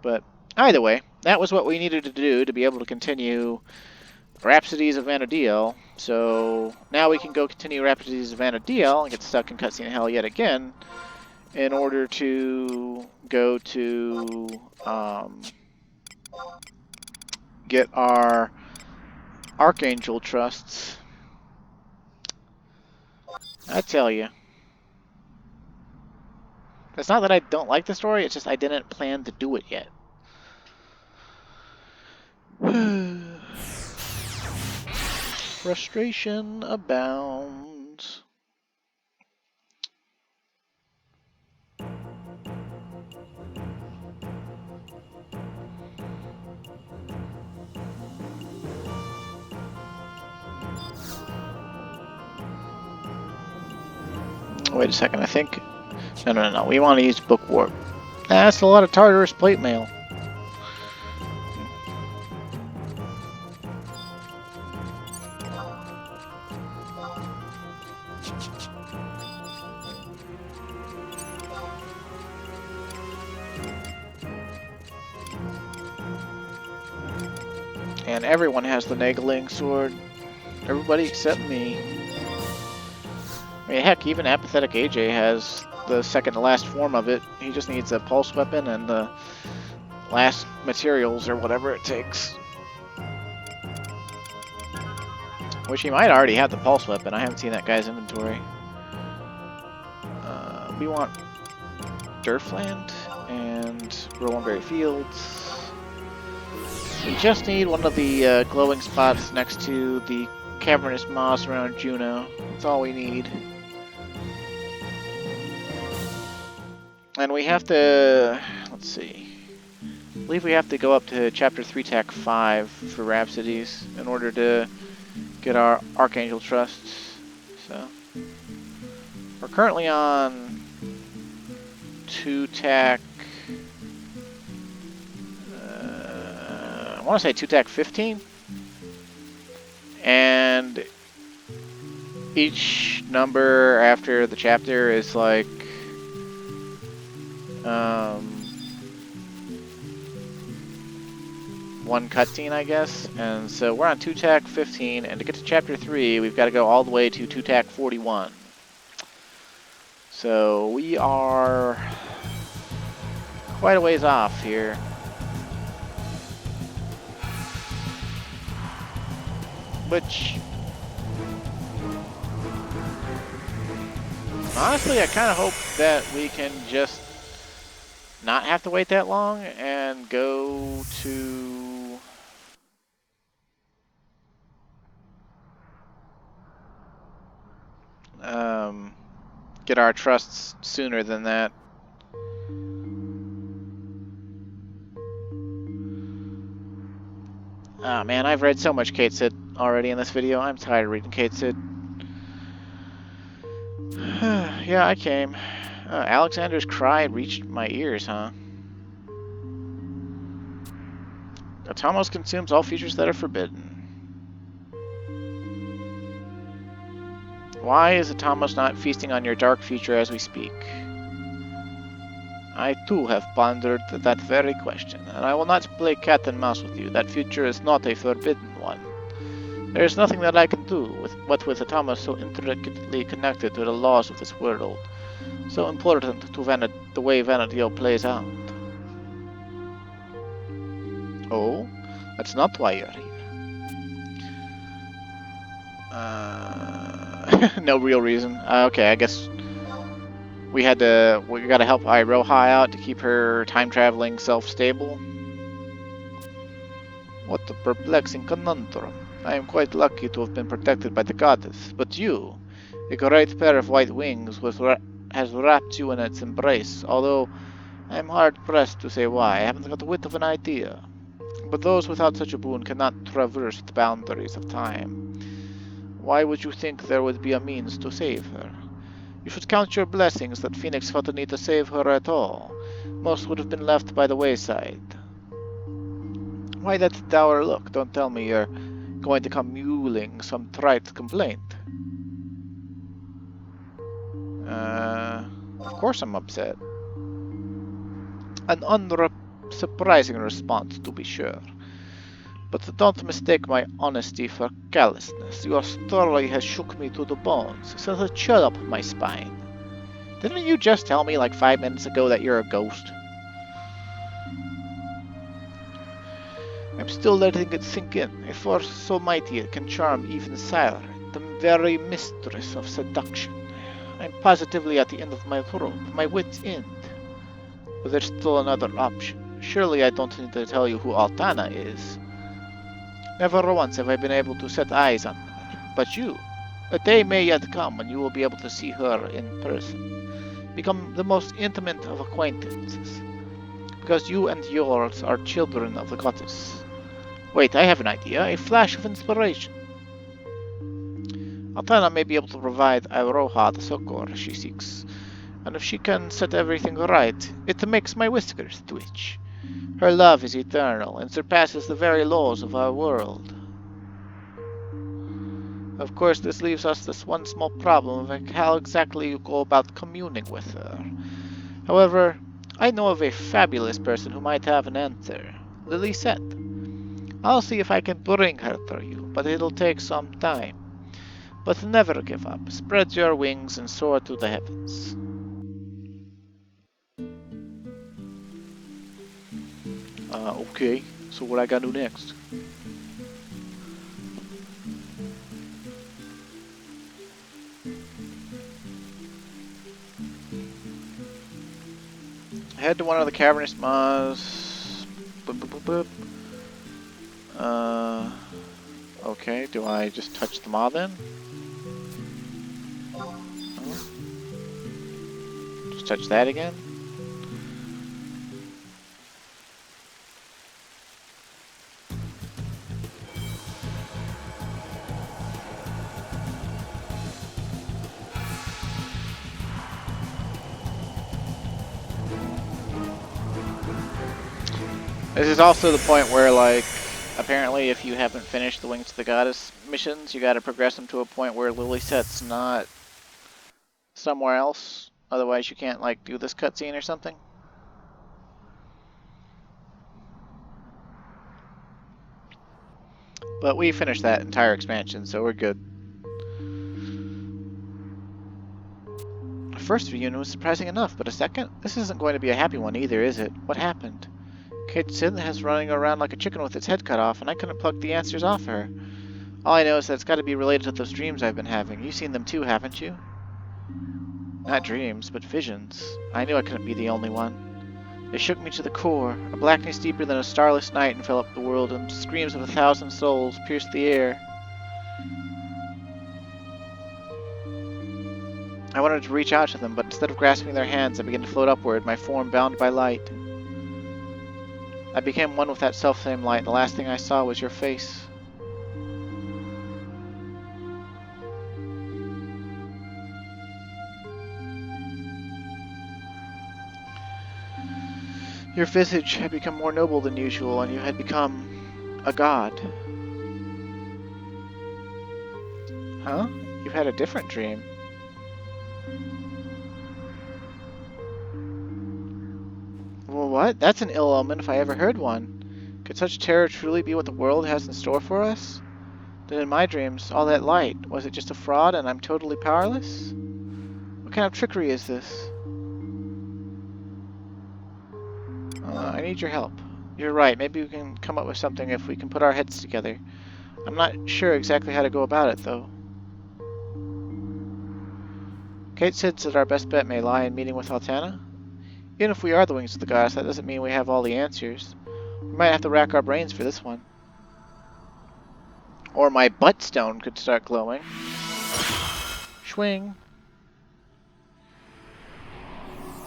But either way, that was what we needed to do to be able to continue Rhapsodies of Vana'diel. So now we can go continue Rhapsodies of Vana'diel and get stuck in cutscene hell yet again in order to go to get our Archangel trusts. I tell you. It's not that I don't like the story, it's just I didn't plan to do it yet. Frustration abounds. Wait a second, I think... No. We want to use book warp. That's a lot of Tartarus plate mail. And everyone has the Nageling sword. Everybody except me. I mean, heck, even Apathetic AJ has the second to last form of it. He just needs a pulse weapon and the last materials or whatever it takes. Which he might already have the pulse weapon. I haven't seen that guy's inventory. We want Durfland and Rowanberry Fields. We just need one of the glowing spots next to the cavernous moss around Juno. That's all we need. And we have to, let's see, I believe we have to go up to Chapter 3, Tac 5 for Rhapsodies in order to get our Archangel trusts. So, we're currently on 2 Tac, I want to say 2 Tac 15. And each number after the chapter is like one cutscene, I guess. And so we're on 2 Tac 15, and to get to chapter 3, we've got to go all the way to 2 Tac 41. So we are quite a ways off here. Which, honestly, I kind of hope that we can just not have to wait that long and go to get our trusts sooner than that. Oh man, I've read so much Cait Sith already in this video. I'm tired of reading Cait Sith. Yeah, I came. Alexander's cry reached my ears, huh? Atomos consumes all features that are forbidden. Why is Atomos not feasting on your dark future as we speak? I too have pondered that very question, and I will not play cat and mouse with you. That future is not a forbidden one. There is nothing that I can do with Atomos so intricately connected to the laws of this world, so important to the way Vana'diel plays out. Oh? That's not why you're here. No real reason. Okay, I guess we gotta help Iroha out to keep her time-traveling self stable. What a perplexing conundrum. I am quite lucky to have been protected by the goddess, but you, a great pair of white wings, has wrapped you in its embrace, although I am hard-pressed to say why. I haven't got a whit of an idea. But those without such a boon cannot traverse the boundaries of time. Why would you think there would be a means to save her? You should count your blessings that Phoenix felt the need to save her at all. Most would have been left by the wayside. Why that dour look? Don't tell me you're going to come mewling some trite complaint. Of course I'm upset. An unsurprising response, to be sure. But don't mistake my honesty for callousness. Your story has shook me to the bones, sent a chill up my spine. Didn't you just tell me like 5 minutes ago that you're a ghost? I'm still letting it sink in. A force so mighty it can charm even Sire, the very mistress of seduction. I'm positively at the end of my rope, my wit's end. But there's still another option. Surely I don't need to tell you who Altana is. Never once have I been able to set eyes on her. But you, a day may yet come when you will be able to see her in person. Become the most intimate of acquaintances. Because you and yours are children of the goddess. Wait, I have an idea, a flash of inspiration. Altana may be able to provide Iroha the succor she seeks, and if she can set everything right, it makes my whiskers twitch. Her love is eternal, and surpasses the very laws of our world. Of course, this leaves us this one small problem of how exactly you go about communing with her. However, I know of a fabulous person who might have an answer. Lilisette. I'll see if I can bring her to you, but it'll take some time. But never give up. Spread your wings and soar to the heavens. Okay. So what I gotta do next? Head to one of the cavernous maws. Boop, boop, boop, boop. Okay, do I just touch the maw then? Oh. Just touch that again? This is also the point where, like, apparently if you haven't finished the Wings to the Goddess missions, you gotta progress them to a point where Lilisette's not somewhere else. Otherwise you can't, like, do this cutscene or something. But we finished that entire expansion, so we're good. The first reunion was surprising enough, but a second? This isn't going to be a happy one either, is it? What happened? Cait Sith has running around like a chicken with its head cut off, and I couldn't pluck the answers off her. All I know is that it's got to be related to those dreams I've been having. You've seen them too, haven't you? Not dreams, but visions. I knew I couldn't be the only one. They shook me to the core. A blackness deeper than a starless night enveloped the world, and screams of 1,000 souls pierced the air. I wanted to reach out to them, but instead of grasping their hands, I began to float upward, my form bound by light. I became one with that self-same light. The last thing I saw was your face. Your visage had become more noble than usual, and you had become a god. Huh? You've had a different dream. Well, what? That's an ill omen if I ever heard one. Could such terror truly be what the world has in store for us? Then in my dreams, all that light, was it just a fraud and I'm totally powerless? What kind of trickery is this? I need your help. You're right, maybe we can come up with something if we can put our heads together. I'm not sure exactly how to go about it, though. Cait Sith said our best bet may lie in meeting with Altana. Even if we are the wings of the goddess, that doesn't mean we have all the answers. We might have to rack our brains for this one. Or my butt stone could start glowing. Swing.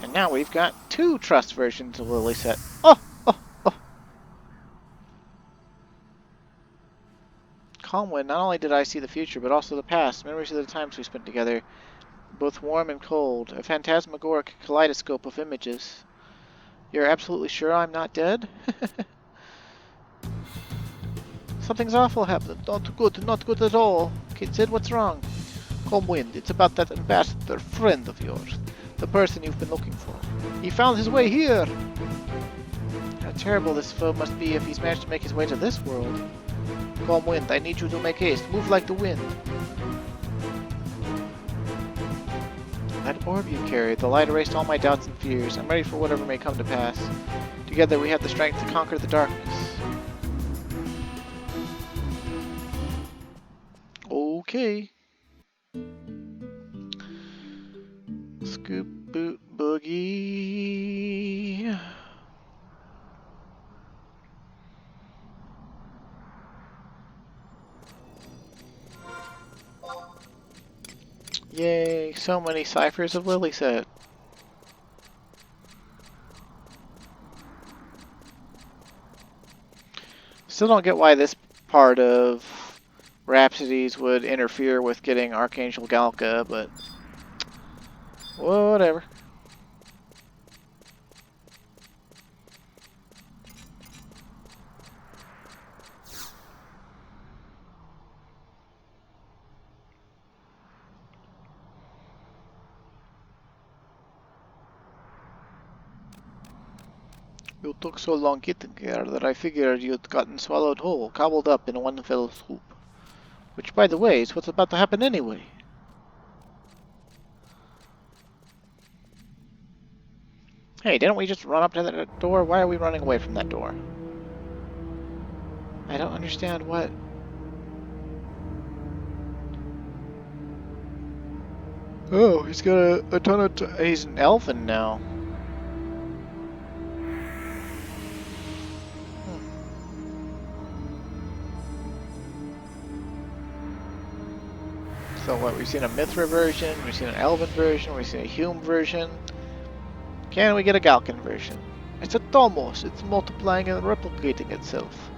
And now we've got 2 trust versions of Lilisette. Oh! Calmwind, not only did I see the future, but also the past. Memories of the times we spent together. Both warm and cold. A phantasmagoric kaleidoscope of images. You're absolutely sure I'm not dead? Something's awful happened. Not good at all. Cait Sith, what's wrong? Calmwind, it's about that ambassador friend of yours. The person you've been looking for. He found his way here! How terrible this foe must be if he's managed to make his way to this world. Calmwind, I need you to make haste. Move like the wind. That orb you carry, the light erased all my doubts and fears. I'm ready for whatever may come to pass. Together we have the strength to conquer the darkness. Okay. Scoop boot boogie. Yay, so many ciphers of Lilisette. Still don't get why this part of Rhapsodies would interfere with getting Archangel Galka, but whatever. You took so long getting here that I figured you'd gotten swallowed whole, gobbled up in one fell swoop. Which, by the way, is what's about to happen anyway. Hey, didn't we just run up to that door? Why are we running away from that door? I don't understand what... Oh, he's got a ton of... he's an elfin now. So what, we've seen a Mithra version, we've seen an Elven version, we've seen a Hume version. Can we get a Galkan version? It's Atomos, it's multiplying and replicating itself.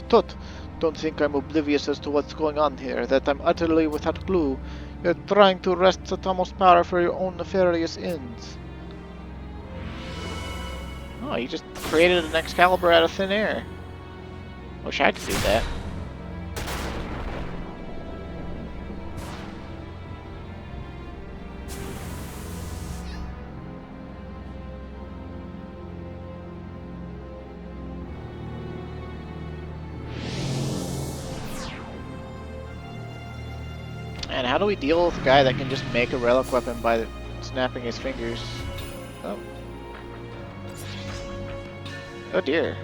Tut, don't think I'm oblivious as to what's going on here, that I'm utterly without clue. You're trying to wrest Atomos' power for your own nefarious ends. Oh, you just created an Excalibur out of thin air. Wish I could do that. And how do we deal with a guy that can just make a relic weapon by snapping his fingers? Oh. Oh dear.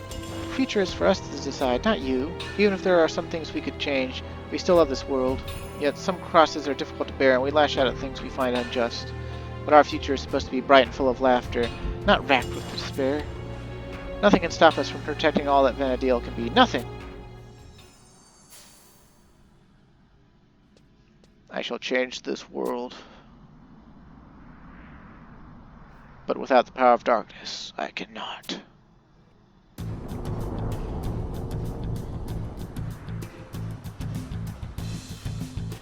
The future is for us to decide, not you. Even if there are some things we could change, we still love this world. Yet some crosses are difficult to bear and we lash out at things we find unjust. But our future is supposed to be bright and full of laughter, not racked with despair. Nothing can stop us from protecting all that Vana'diel can be. Nothing! I shall change this world. But without the power of darkness, I cannot.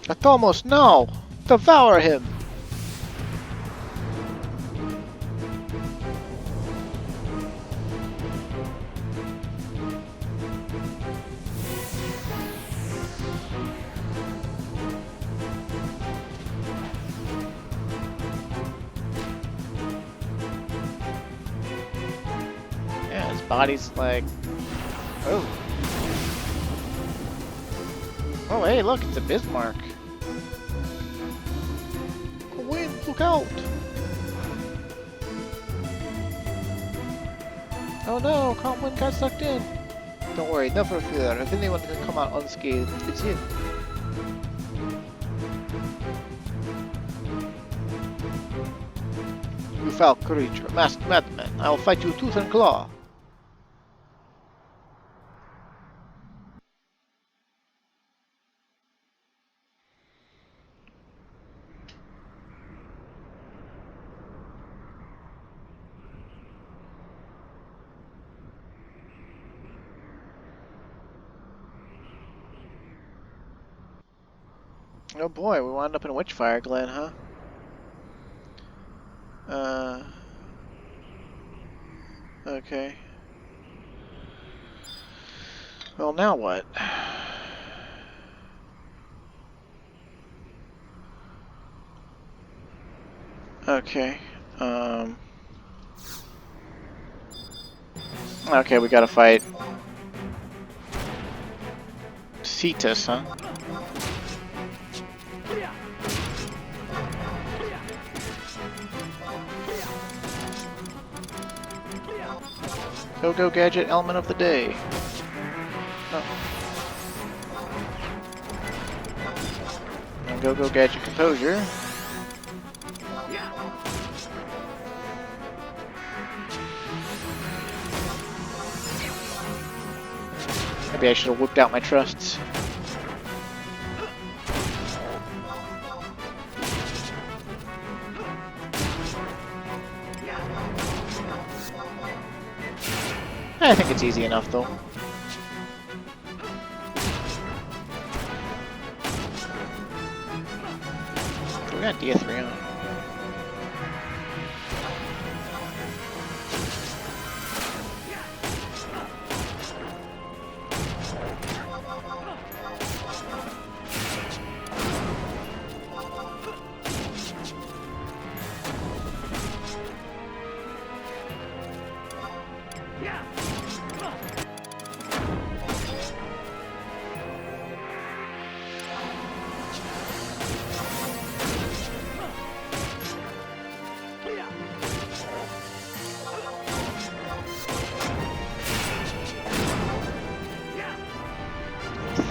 Atomos, no! Devour him! body's like... Oh. Oh, hey, look, it's a Bismarck. Oh, wind, look out! Oh no, calm wind got sucked in. Don't worry, never fear. If anyone can come out unscathed, it's him. You foul creature, masked madman, I'll fight you tooth and claw. Oh boy, we wound up in Witchfire Glen, huh? Okay. Well, now what? Okay, okay, we gotta fight Cetus, huh? Go gadget element of the day. Oh. And go gadget composure. Maybe I should have whipped out my trusts. I think it's easy enough, though. We got DS3 on.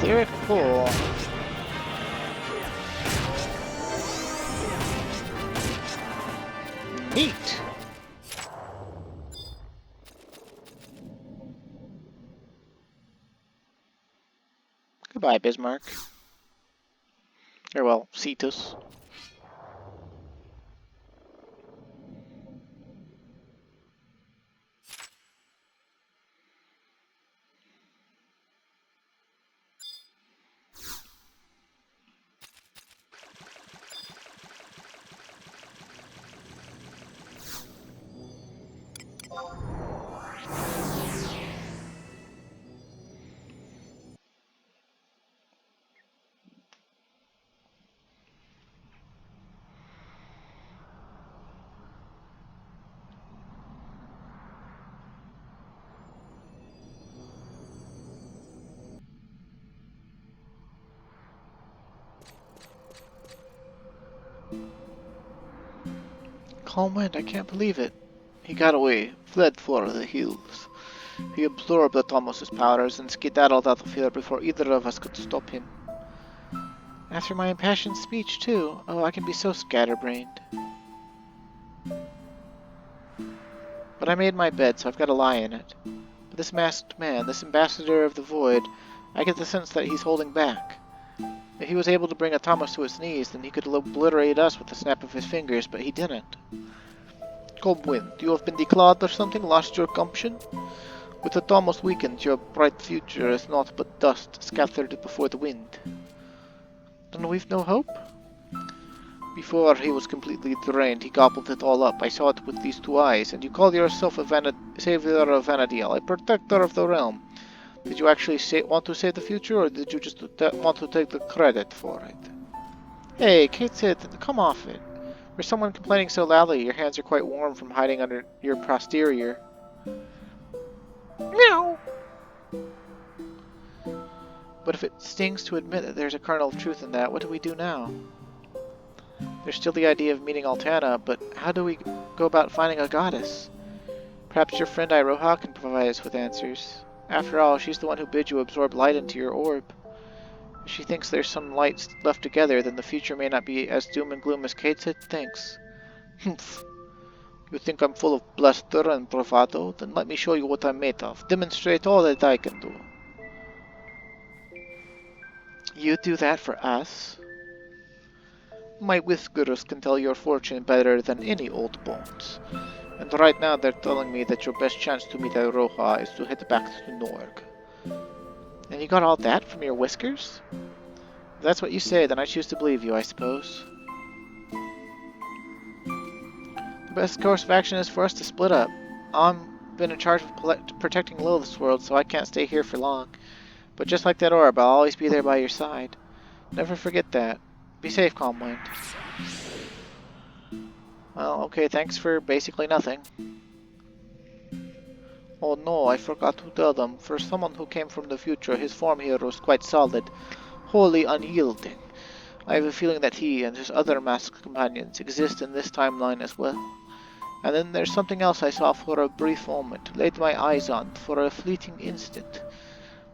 Etheric Pull. Neat. Goodbye, Bismarck. Or well, Cetus. Calm wind, I can't believe it. He got away, fled for the hills. He absorbed Atomos' powers and skedaddled out of here before either of us could stop him. After my impassioned speech, too. Oh, I can be so scatterbrained. But I made my bed, so I've got to lie in it. But this masked man, this ambassador of the void, I get the sense that he's holding back. If he was able to bring Atomos to its knees, then he could obliterate us with the snap of his fingers, but he didn't. Cold wind, you have been declawed or something? Lost your gumption? With Atomos weakened, your bright future is naught but dust scattered before the wind. Then we've no hope? Before he was completely drained, he gobbled it all up. I saw it with these two eyes, and you call yourself a savior of Vana'diel, a protector of the realm. Did you actually want to save the future, or did you just want to take the credit for it? Hey, Cait Sith, come off it. For someone complaining so loudly, your hands are quite warm from hiding under your posterior. Meow! But if it stings to admit that there's a kernel of truth in that, what do we do now? There's still the idea of meeting Altana, but how do we go about finding a goddess? Perhaps your friend Iroha can provide us with answers. After all, she's the one who bid you absorb light into your orb. If she thinks there's some light left together, then the future may not be as doom and gloom as Cait Sith thinks. Humph. You think I'm full of bluster and bravado? Then let me show you what I'm made of. Demonstrate all that I can do. You do that for us? My whiskers can tell your fortune better than any old bones. And right now they're telling me that your best chance to meet Iroha is to head back to Norg. And you got all that from your whiskers? If that's what you say, then I choose to believe you, I suppose. The best course of action is for us to split up. I've been in charge of protecting Lilith's world, so I can't stay here for long. But just like that orb, I'll always be there by your side. Never forget that. Be safe, Calm Wind. Well, okay, thanks for basically nothing. Oh no, I forgot to tell them. For someone who came from the future, his form here was quite solid, wholly unyielding. I have a feeling that he and his other masked companions exist in this timeline as well. And then there's something else I saw for a brief moment, laid my eyes on for a fleeting instant.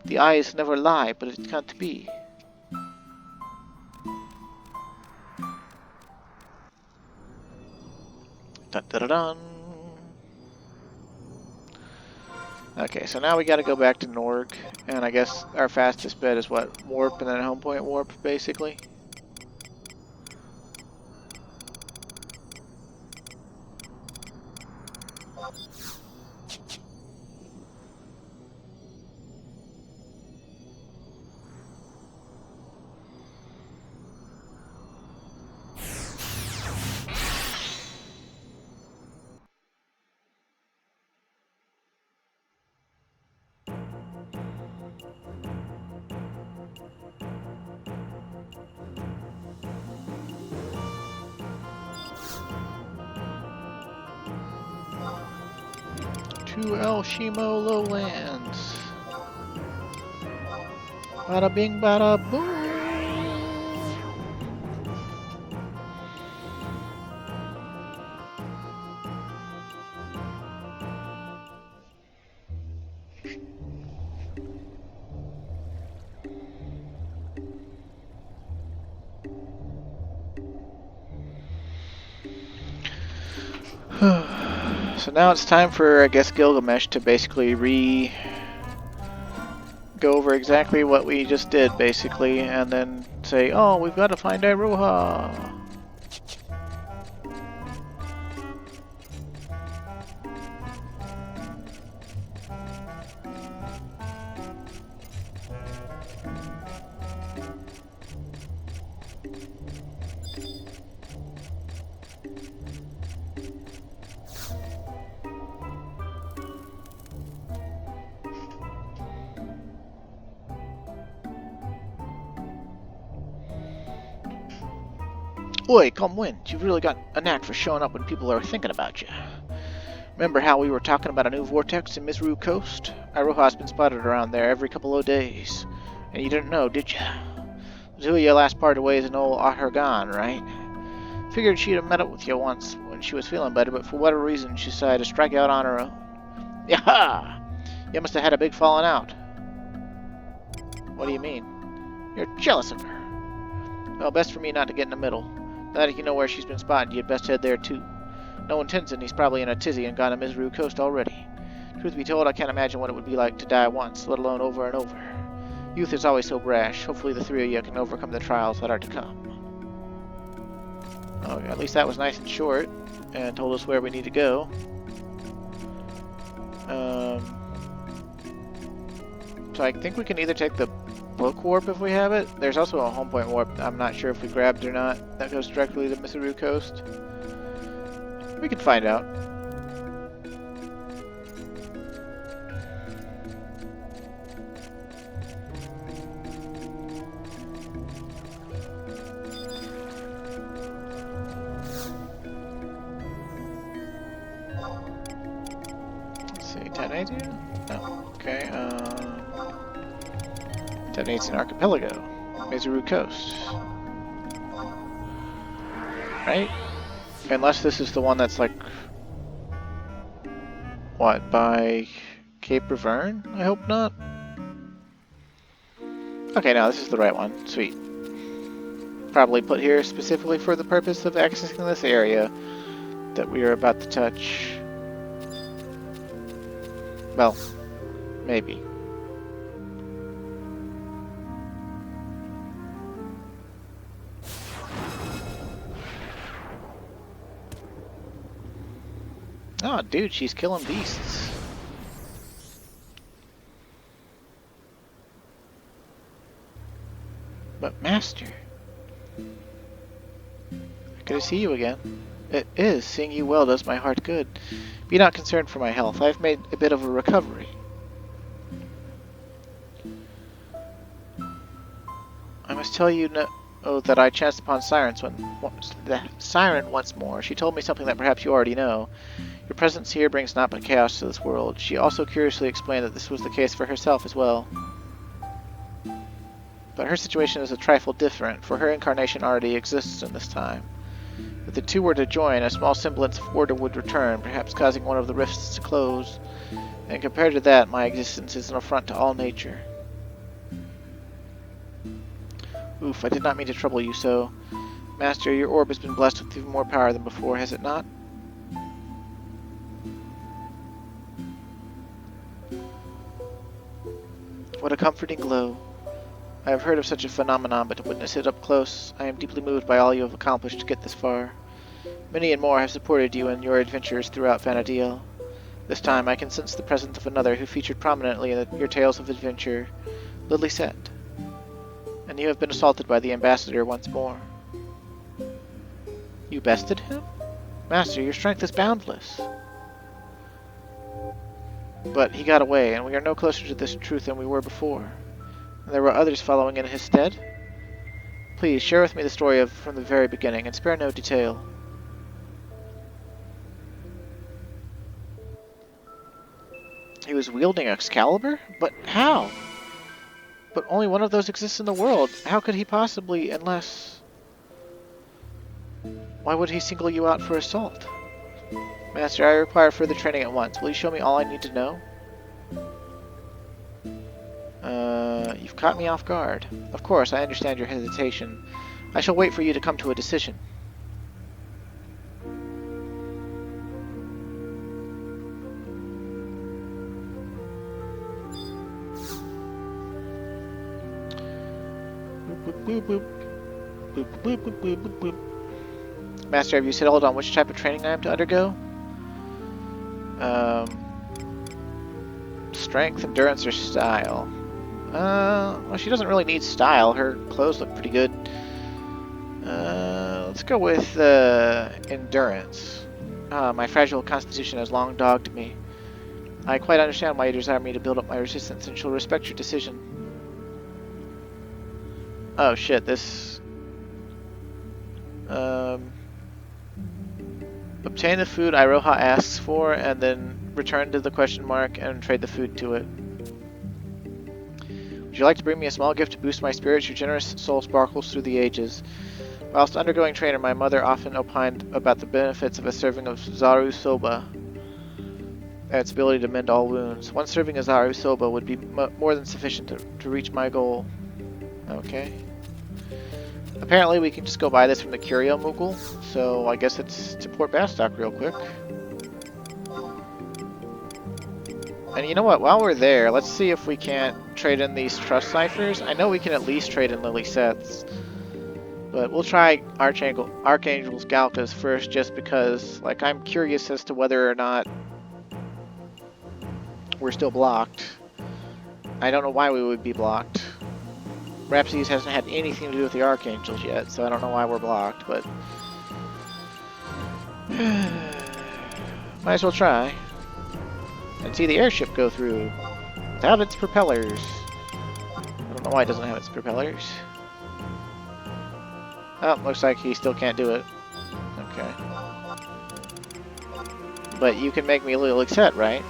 The eyes never lie, but it can't be. Dun dun dun. Okay, so now we gotta go back to Norg, and I guess our fastest bet is what? Warp and then home point warp, basically. To El Shimo Lowlands. Bada bing, bada boom. So now it's time for, I guess, Gilgamesh to basically go over exactly what we just did, basically, and then say, oh, we've got to find Iroha. Oi, Calm Wind, you've really got a knack for showing up when people are thinking about you. Remember how we were talking about a new vortex in Mizru Coast? Iroha's been spotted around there every couple of days. And you didn't know, did you? The two of you last parted ways in old Ahergan, right? Figured she'd have met up with you once when she was feeling better, but for whatever reason she decided to strike out on her own. Yaha! You must have had a big falling out. What do you mean? You're jealous of her. Well, best for me not to get in the middle. Now that you know where she's been spotted, you'd best head there too. Knowing Tenzin, he's probably in a tizzy and gone to Mizru Coast already. Truth be told, I can't imagine what it would be like to die once, let alone over and over. Youth is always so brash. Hopefully the three of you can overcome the trials that are to come. Okay, at least that was nice and short, and told us where we need to go. So I think we can either take the book warp if we have it. There's also a home point warp I'm not sure if we grabbed or not. That goes directly to Mizru Coast. We can find out. Let's see, 1080? No. Detonates an archipelago. Mizuru Coast. Right? Unless this is the one that's like... What, by Cape Reverne? I hope not. Okay, no, this is the right one. Sweet. Probably put here specifically for the purpose of accessing this area that we are about to touch. Well, maybe. Oh, dude, she's killing beasts. But, Master... Good to see you again. It is. Seeing you well does my heart good. Be not concerned for my health. I have made a bit of a recovery. I must tell you that I chanced upon Siren once more. She told me something that perhaps you already know. Your presence here brings naught but chaos to this world. She also curiously explained that this was the case for herself as well. But her situation is a trifle different, for her incarnation already exists in this time. If the two were to join, a small semblance of order would return, perhaps causing one of the rifts to close. And compared to that, my existence is an affront to all nature. Oof, I did not mean to trouble you so. Master, your orb has been blessed with even more power than before, has it not? What a comforting glow. I have heard of such a phenomenon, but to witness it up close, I am deeply moved by all you have accomplished to get this far. Many and more have supported you in your adventures throughout Vana'diel. This time I can sense the presence of another who featured prominently in your tales of adventure, Lilisette. And you have been assaulted by the ambassador once more. You bested him? Master, your strength is boundless. But he got away, and we are no closer to this truth than we were before. And there were others following in his stead? Please, share with me the story from the very beginning, and spare no detail. He was wielding Excalibur? But how? But only one of those exists in the world. How could he possibly, unless... Why would he single you out for assault? Master, I require further training at once. Will you show me all I need to know? You've caught me off guard. Of course, I understand your hesitation. I shall wait for you to come to a decision. Boop, boop, boop. Boop, boop, boop, boop, boop, boop. Master, have you settled on which type of training I am to undergo? Strength, endurance, or style? Well, she doesn't really need style. Her clothes look pretty good. Let's go with endurance. My fragile constitution has long dogged me. I quite understand why you desire me to build up my resistance, and shall respect your decision. Oh shit, this... Obtain the food Iroha asks for, and then return to the question mark and trade the food to it. Would you like to bring me a small gift to boost my spirits? Your generous soul sparkles through the ages. Whilst undergoing training, my mother often opined about the benefits of a serving of Zaru Soba and its ability to mend all wounds. One serving of Zaru Soba would be more than sufficient to reach my goal. Okay. Apparently we can just go buy this from the Curio Moogle, so I guess it's to Port Bastock real quick. And you know what, while we're there, let's see if we can't trade in these trust ciphers. I know we can at least trade in Lilisette's, but we'll try Archangel's Galka's first, just because, like, I'm curious as to whether or not we're still blocked. I don't know why we would be blocked. Rhapsodies hasn't had anything to do with the Archangels yet, so I don't know why we're blocked, but... might as well try. And see the airship go through without its propellers. I don't know why it doesn't have its propellers. Oh, looks like he still can't do it. Okay. But you can make me Lilisette, right?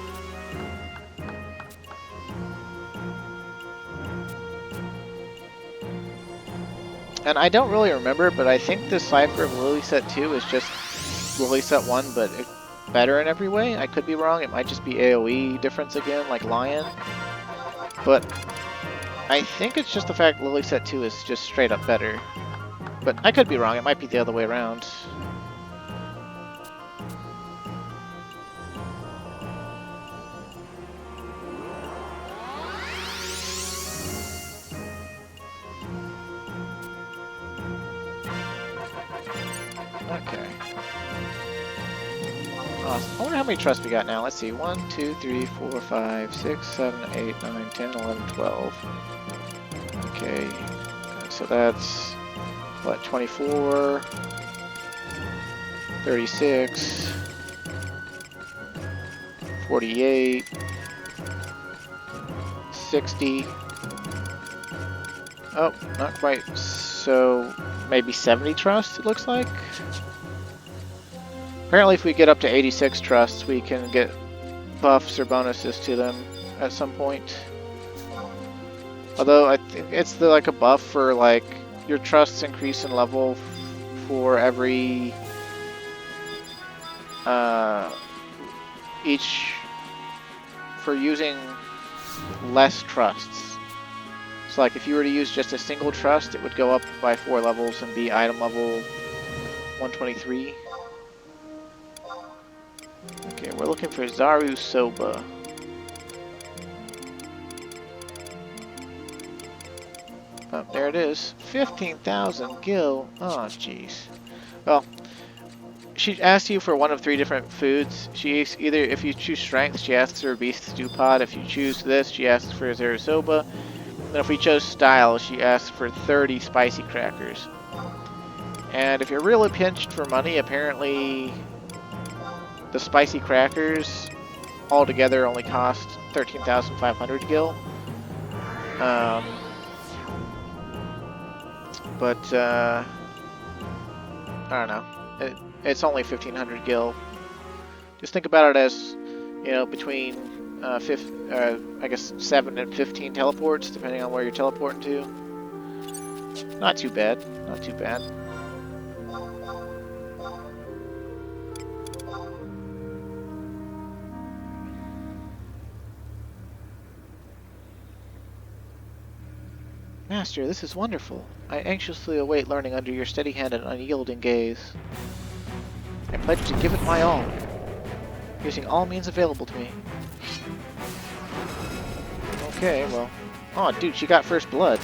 And I don't really remember, but I think the cipher of Lilisette 2 is just Lilisette 1, but better in every way. I could be wrong. It might just be AoE difference again, like Lion. But I think it's just the fact Lilisette 2 is just straight up better. But I could be wrong. It might be the other way around. Okay. Awesome. I wonder how many trusts we got now. Let's see. 1, 2, 3, 4, 5, 6, 7, 8, 9, 10, 11, 12. Okay. So that's, what, 24, 36, 48, 60. Oh, not quite. So maybe 70 trusts, it looks like. Apparently if we get up to 86 trusts, we can get buffs or bonuses to them at some point. Although I think it's like a buff for like your trusts increase in level for every for using less trusts. So like if you were to use just a single trust, it would go up by 4 levels and be item level 123. Okay, we're looking for Zaru Soba. Oh, there it is. 15,000 gil. Oh, jeez. Well, she asks you for one of 3 different foods. She either, if you choose strength, she asks for a beef stew pot. If you choose this, she asks for Zaru Soba. And if we chose style, she asks for 30 spicy crackers. And if you're really pinched for money, apparently the spicy crackers altogether only cost 13,500 gil. But I don't know. It's only 1,500 gil. Just think about it as, you know, between I guess 7 and 15 teleports, depending on where you're teleporting to. Not too bad. Not too bad. Master, this is wonderful. I anxiously await learning under your steady hand and unyielding gaze. I pledge to give it my all, using all means available to me. Okay, well... Oh, dude, she got first blood.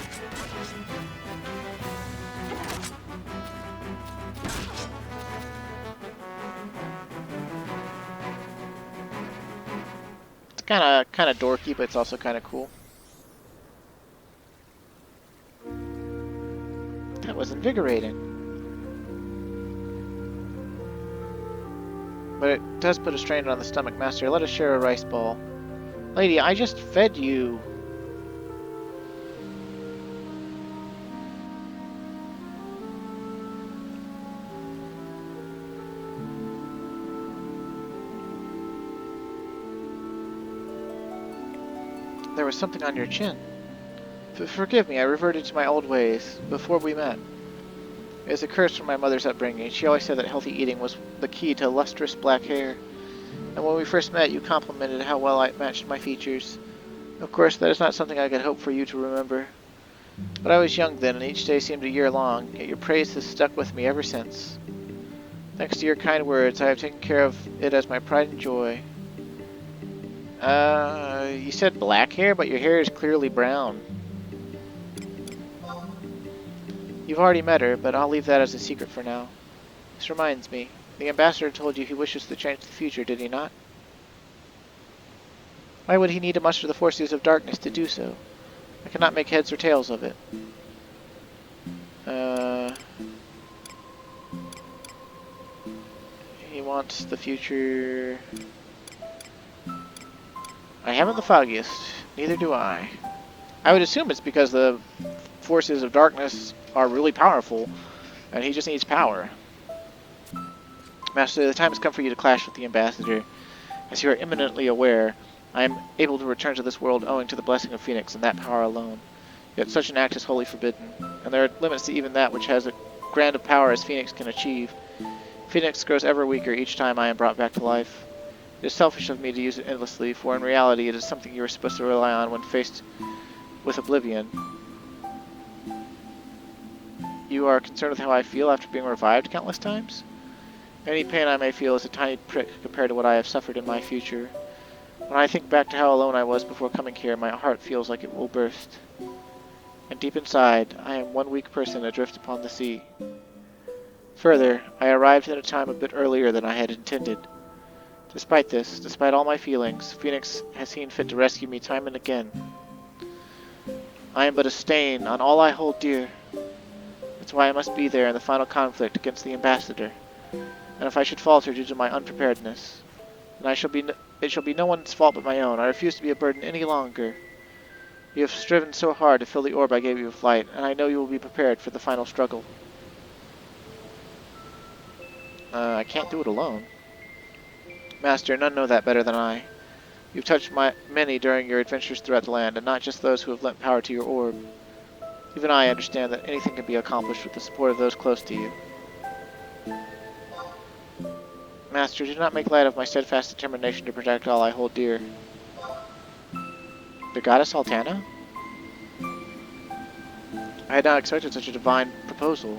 It's kind of dorky, but it's also kind of cool. That was invigorating. But it does put a strain on the stomach, Master. Let us share a rice ball. Lady, I just fed you. There was something on your chin. Forgive me, I reverted to my old ways before we met. It is a curse from my mother's upbringing. She always said that healthy eating was the key to lustrous black hair. And when we first met, you complimented how well I matched my features. Of course, that is not something I could hope for you to remember. But I was young then, and each day seemed a year long, yet your praise has stuck with me ever since. Thanks to your kind words, I have taken care of it as my pride and joy. You said black hair, but your hair is clearly brown. You've already met her, but I'll leave that as a secret for now. This reminds me, the ambassador told you he wishes to change the future, did he not? Why would he need to muster the forces of darkness to do so? I cannot make heads or tails of it. He wants the future... I haven't the foggiest. Neither do I. I would assume it's because the forces of darkness are really powerful, and he just needs power. Master, the time has come for you to clash with the ambassador. As you are eminently aware, I am able to return to this world owing to the blessing of Phoenix and that power alone. Yet such an act is wholly forbidden, and there are limits to even that which has a grand of power as Phoenix can achieve. Phoenix grows ever weaker each time I am brought back to life. It is selfish of me to use it endlessly, for in reality it is something you are supposed to rely on when faced with oblivion. You are concerned with how I feel after being revived countless times? Any pain I may feel is a tiny prick compared to what I have suffered in my future. When I think back to how alone I was before coming here, my heart feels like it will burst. And deep inside, I am one weak person adrift upon the sea. Further, I arrived at a time a bit earlier than I had intended. Despite this, despite all my feelings, Phoenix has seen fit to rescue me time and again. I am but a stain on all I hold dear. That's why I must be there in the final conflict against the ambassador. And if I should falter due to my unpreparedness, then it shall be no one's fault but my own. I refuse to be a burden any longer. You have striven so hard to fill the orb I gave you with light, and I know you will be prepared for the final struggle. I can't do it alone. Master, none know that better than I. You've touched many during your adventures throughout the land, and not just those who have lent power to your orb. Even I understand that anything can be accomplished with the support of those close to you. Master, do not make light of my steadfast determination to protect all I hold dear. The goddess Altana? I had not expected such a divine proposal.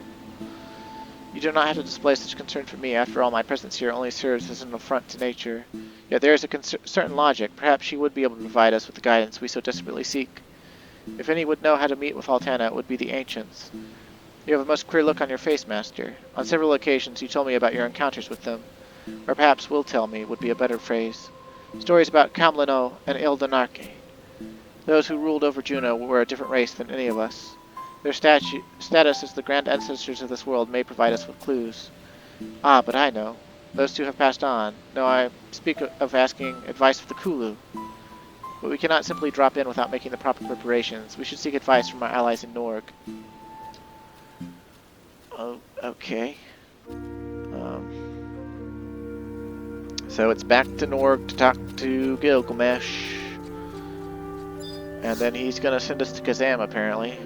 You do not have to display such concern for me. After all, my presence here only serves as an affront to nature. Yet there is a certain logic. Perhaps she would be able to provide us with the guidance we so desperately seek. If any would know how to meet with Altana, it would be the ancients. You have a most queer look on your face, Master. On several occasions you told me about your encounters with them. Or perhaps will tell me would be a better phrase. Stories about Camlino and Ildanarke. Those who ruled over Juno were a different race than any of us. Their status as the grand ancestors of this world may provide us with clues. Ah, but I know. Those two have passed on. No, I speak of asking advice of the Kulu. But we cannot simply drop in without making the proper preparations. We should seek advice from our allies in Norg. Oh, okay. So it's back to Norg to talk to Gilgamesh. And then he's gonna send us to Kazam, apparently.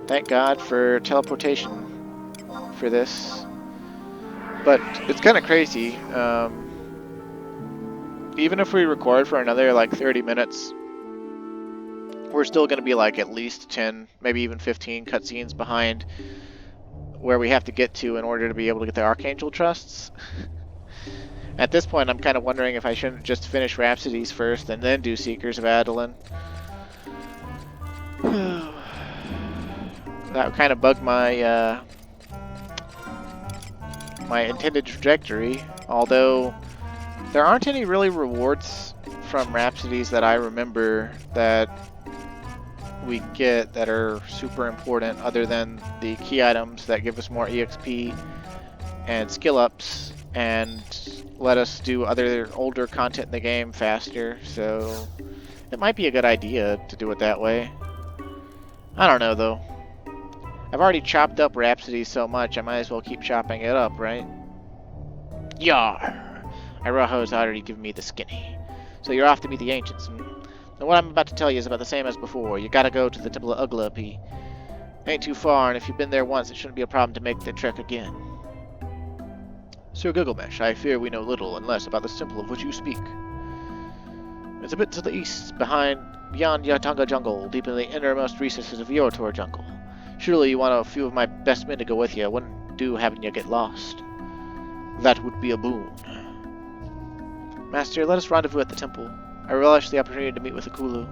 Thank God for teleportation for this. But it's kind of crazy. Even if we record for another like 30 minutes, we're still going to be like at least 10, maybe even 15 cutscenes behind where we have to get to in order to be able to get the Archangel trusts. At this point, I'm kind of wondering if I shouldn't just finish Rhapsodies first and then do Seekers of Adoulin. That kind of bugged my my intended trajectory, although there aren't any really rewards from Rhapsodies that I remember that we get that are super important other than the key items that give us more EXP and skill ups and let us do other older content in the game faster, so it might be a good idea to do it that way. I don't know though. I've already chopped up Rhapsody so much, I might as well keep chopping it up, right? Yar! Iroha's already given me the skinny. So you're off to meet the ancients. And what I'm about to tell you is about the same as before. You gotta go to the Temple of Uglapi. Ain't too far, and if you've been there once, it shouldn't be a problem to make the trek again. Sir Gilgamesh, I fear we know little and less about this temple of which you speak. It's a bit to the east, beyond Yatanga Jungle, deep in the innermost recesses of Yortor Jungle. Surely you want a few of my best men to go with you. Wouldn't do having you get lost. That would be a boon. Master, let us rendezvous at the temple. I relish the opportunity to meet with the Kulu.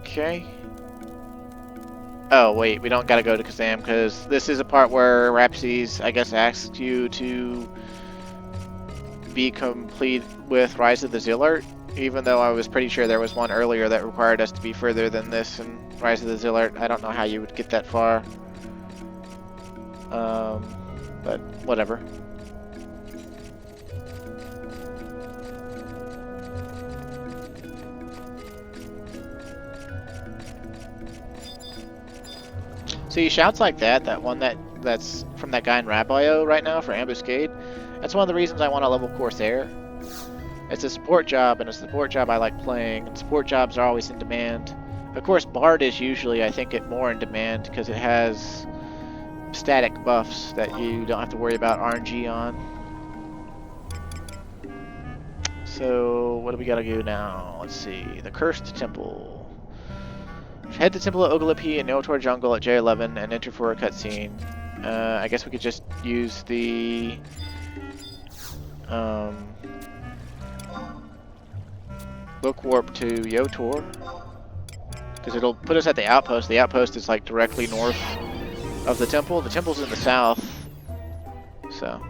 Okay. Oh, wait, we don't gotta go to Kazam, because this is a part where Rhapsodies, I guess, asks you to be complete with Rise of the Zillart, even though I was pretty sure there was one earlier that required us to be further than this in Rise of the Zillart. I don't know how you would get that far. But whatever. See, shouts like that one that's from that guy in Rabio right now for Ambuscade, that's one of the reasons I want to level Corsair. It's a support job, and a support job I like playing, and support jobs are always in demand. Of course, Bard is usually, I think, more in demand because it has static buffs that you don't have to worry about RNG on. So, what do we gotta do now? Let's see. The Cursed Temple. Head to Temple of Ogilipi and Notor Jungle at J11 and enter for a cutscene. I guess we could just use the book warp to Yotor, because it'll put us at the outpost. The outpost is like directly north of the temple. The temple's in the south, so.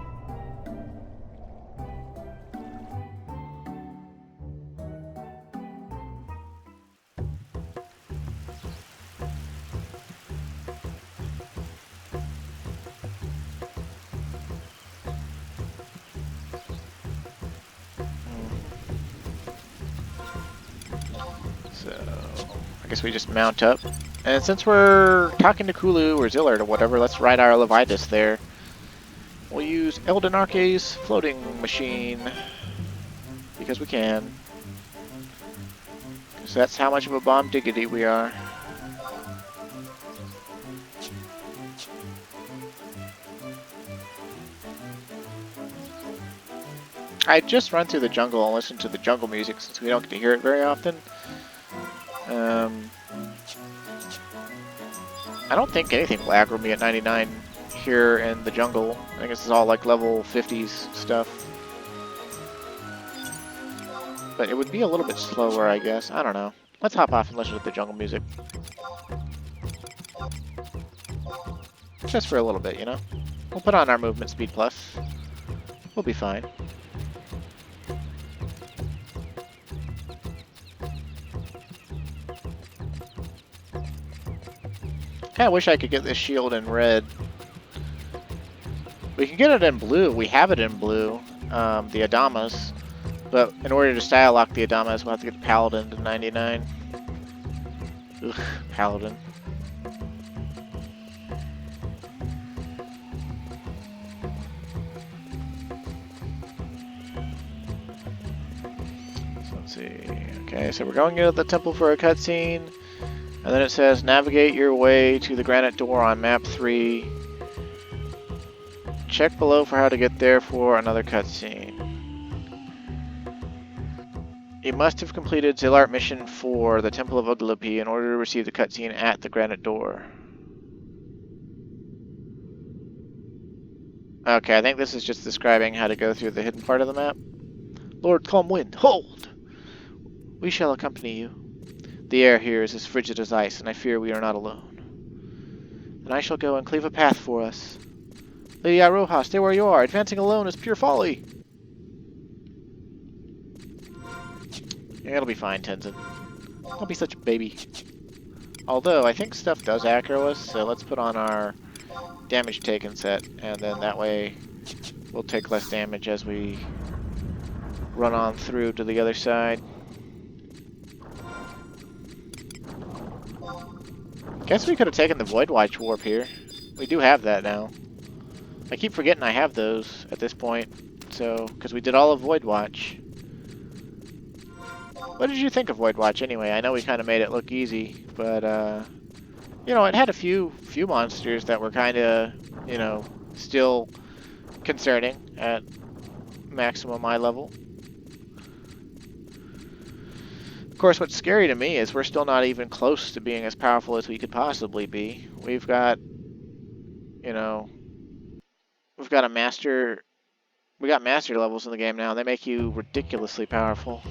I guess we just mount up. And since we're talking to Kulu or Zillard or whatever, let's ride our Levitus there. We'll use Elden Arce's floating machine. Because we can. Because that's how much of a bomb diggity we are. I just run through the jungle and listen to the jungle music since we don't get to hear it very often. I don't think anything will aggro me at 99 here in the jungle. I think this is all like level 50s stuff. But it would be a little bit slower, I guess. I don't know. Let's hop off and listen to the jungle music. Just for a little bit, you know? We'll put on our movement speed plus. We'll be fine. I wish I could get this shield in red. We can get it in blue. We have it in blue, the Atomos. But in order to style lock the Atomos, we'll have to get Paladin to 99. Ugh, Paladin. So let's see. Okay, so we're going into the temple for a cutscene. And then it says, navigate your way to the granite door on map 3. Check below for how to get there for another cutscene. You must have completed Zillart mission 4, the Temple of Ogilipi, in order to receive the cutscene at the granite door. Okay, I think this is just describing how to go through the hidden part of the map. Lord Calmwind, hold! We shall accompany you. The air here is as frigid as ice, and I fear we are not alone. And I shall go and cleave a path for us. Lady Iroha, stay where you are. Advancing alone is pure folly. Yeah, it'll be fine, Tenzin. Don't be such a baby. Although, I think stuff does aggro us, so let's put on our damage taken set, and then that way we'll take less damage as we run on through to the other side. Guess we could have taken the Void Watch warp here. We do have that now. I keep forgetting I have those at this point, so, because we did all of Void Watch. What did you think of Void Watch anyway? I know we kind of made it look easy, but, you know, it had a few monsters that were kind of, you know, still concerning at maximum eye level. Of course, what's scary to me is we're still not even close to being as powerful as we could possibly be. We've got, you know, we've got master levels in the game now. They make you ridiculously powerful.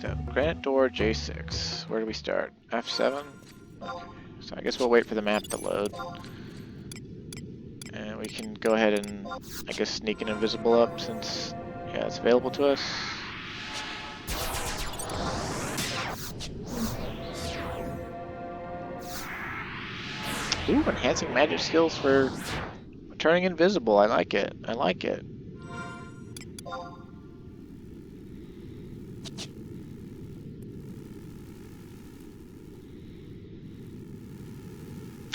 So, granite door J6. Where do we start? F7? Okay. So I guess we'll wait for the map to load. And we can go ahead and, I guess, sneak an invisible up since, yeah, it's available to us. Ooh, enhancing magic skills for turning invisible. I like it. I like it.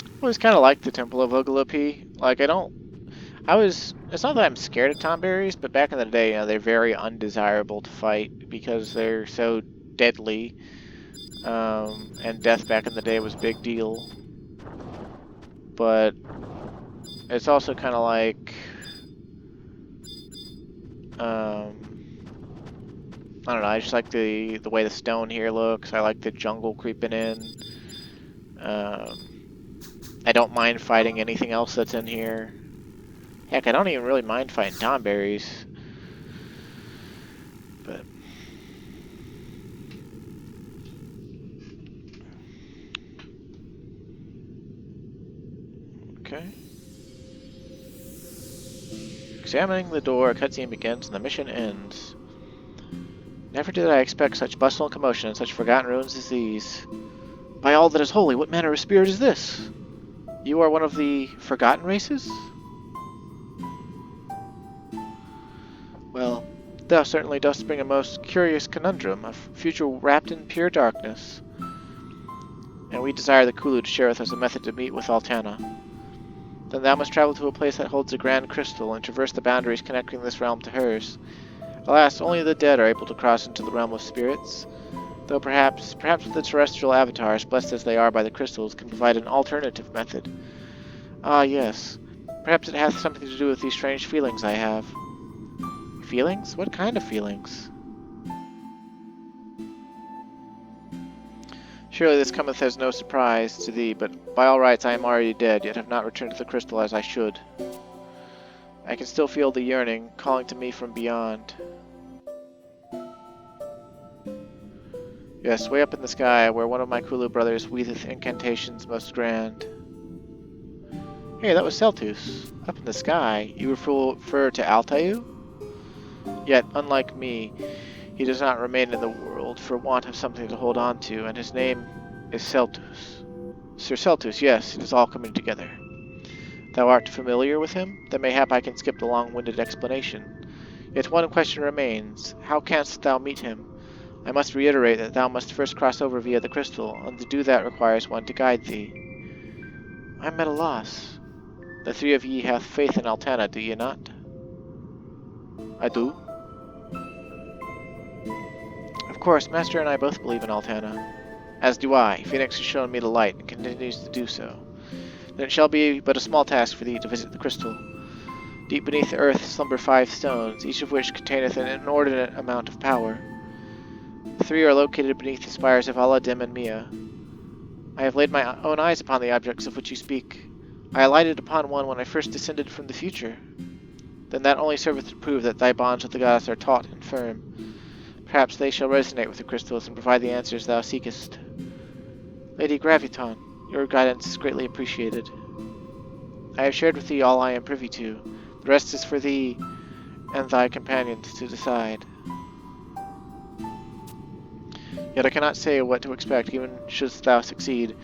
I always kind of like the Temple of Ogalopi. Like, it's not that I'm scared of tomberries, but back in the day, you know, they're very undesirable to fight because they're so deadly. And death back in the day was a big deal. But it's also kind of like, I don't know, I just like the way the stone here looks. I like the jungle creeping in. I don't mind fighting anything else that's in here. Heck, I don't even really mind fighting tomberries. But okay. Examining the door, a cutscene begins and the mission ends. Never did I expect such bustle and commotion in such forgotten ruins as these. By all that is holy, what manner of spirit is this? You are one of the forgotten races? Well, thou certainly dost bring a most curious conundrum, a future wrapped in pure darkness. And we desire the Kulu to share with us a method to meet with Altana. Then thou must travel to a place that holds a grand crystal and traverse the boundaries connecting this realm to hers. Alas, only the dead are able to cross into the realm of spirits, though perhaps the terrestrial avatars, blessed as they are by the crystals, can provide an alternative method. Ah, yes. Perhaps it hath something to do with these strange feelings I have. Feelings? What kind of feelings? Surely this cometh as no surprise to thee, but by all rights I am already dead, yet have not returned to the crystal as I should. I can still feel the yearning calling to me from beyond. Yes, way up in the sky, where one of my Kulu brothers weaveth incantations most grand. Hey, that was Celtus. Up in the sky. You refer to Altair? Yet, unlike me, he does not remain in the world for want of something to hold on to, and his name is Celtus. Sir Celtus, yes, it is all coming together. Thou art familiar with him? Then mayhap I can skip the long-winded explanation. Yet one question remains. How canst thou meet him? I must reiterate that thou must first cross over via the crystal, and to do that requires one to guide thee. I am at a loss. The three of ye hath faith in Altana, do ye not? I do. Of course, Master and I both believe in Altana. As do I. Phoenix has shown me the light, and continues to do so. Then it shall be but a small task for thee to visit the crystal. Deep beneath the earth slumber 5 stones, each of which containeth an inordinate amount of power. The 3 are located beneath the spires of Allah, Dim, and Mia. I have laid my own eyes upon the objects of which you speak. I alighted upon one when I first descended from the future. Then that only serveth to prove that thy bonds with the goddess are taut and firm. Perhaps they shall resonate with the crystals and provide the answers thou seekest. Lady Graviton, your guidance is greatly appreciated. I have shared with thee all I am privy to. The rest is for thee and thy companions to decide. Yet I cannot say what to expect, even shouldst thou succeed,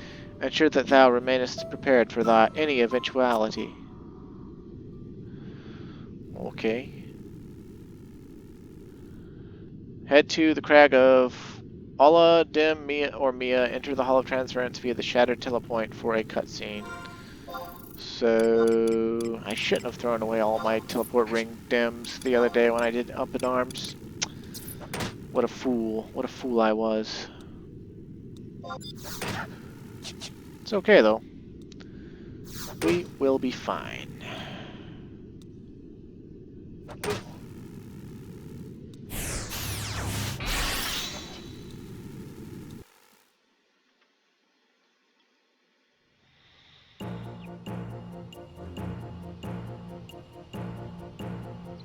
ensure that thou remainest prepared for any eventuality. Okay. Head to the crag of Allah, Dim, Mia, enter the Hall of Transference via the Shattered Telepoint for a cutscene. So I shouldn't have thrown away all my teleport ring dims the other day when I did Up in Arms. What a fool. What a fool I was. It's okay, though. We will be fine.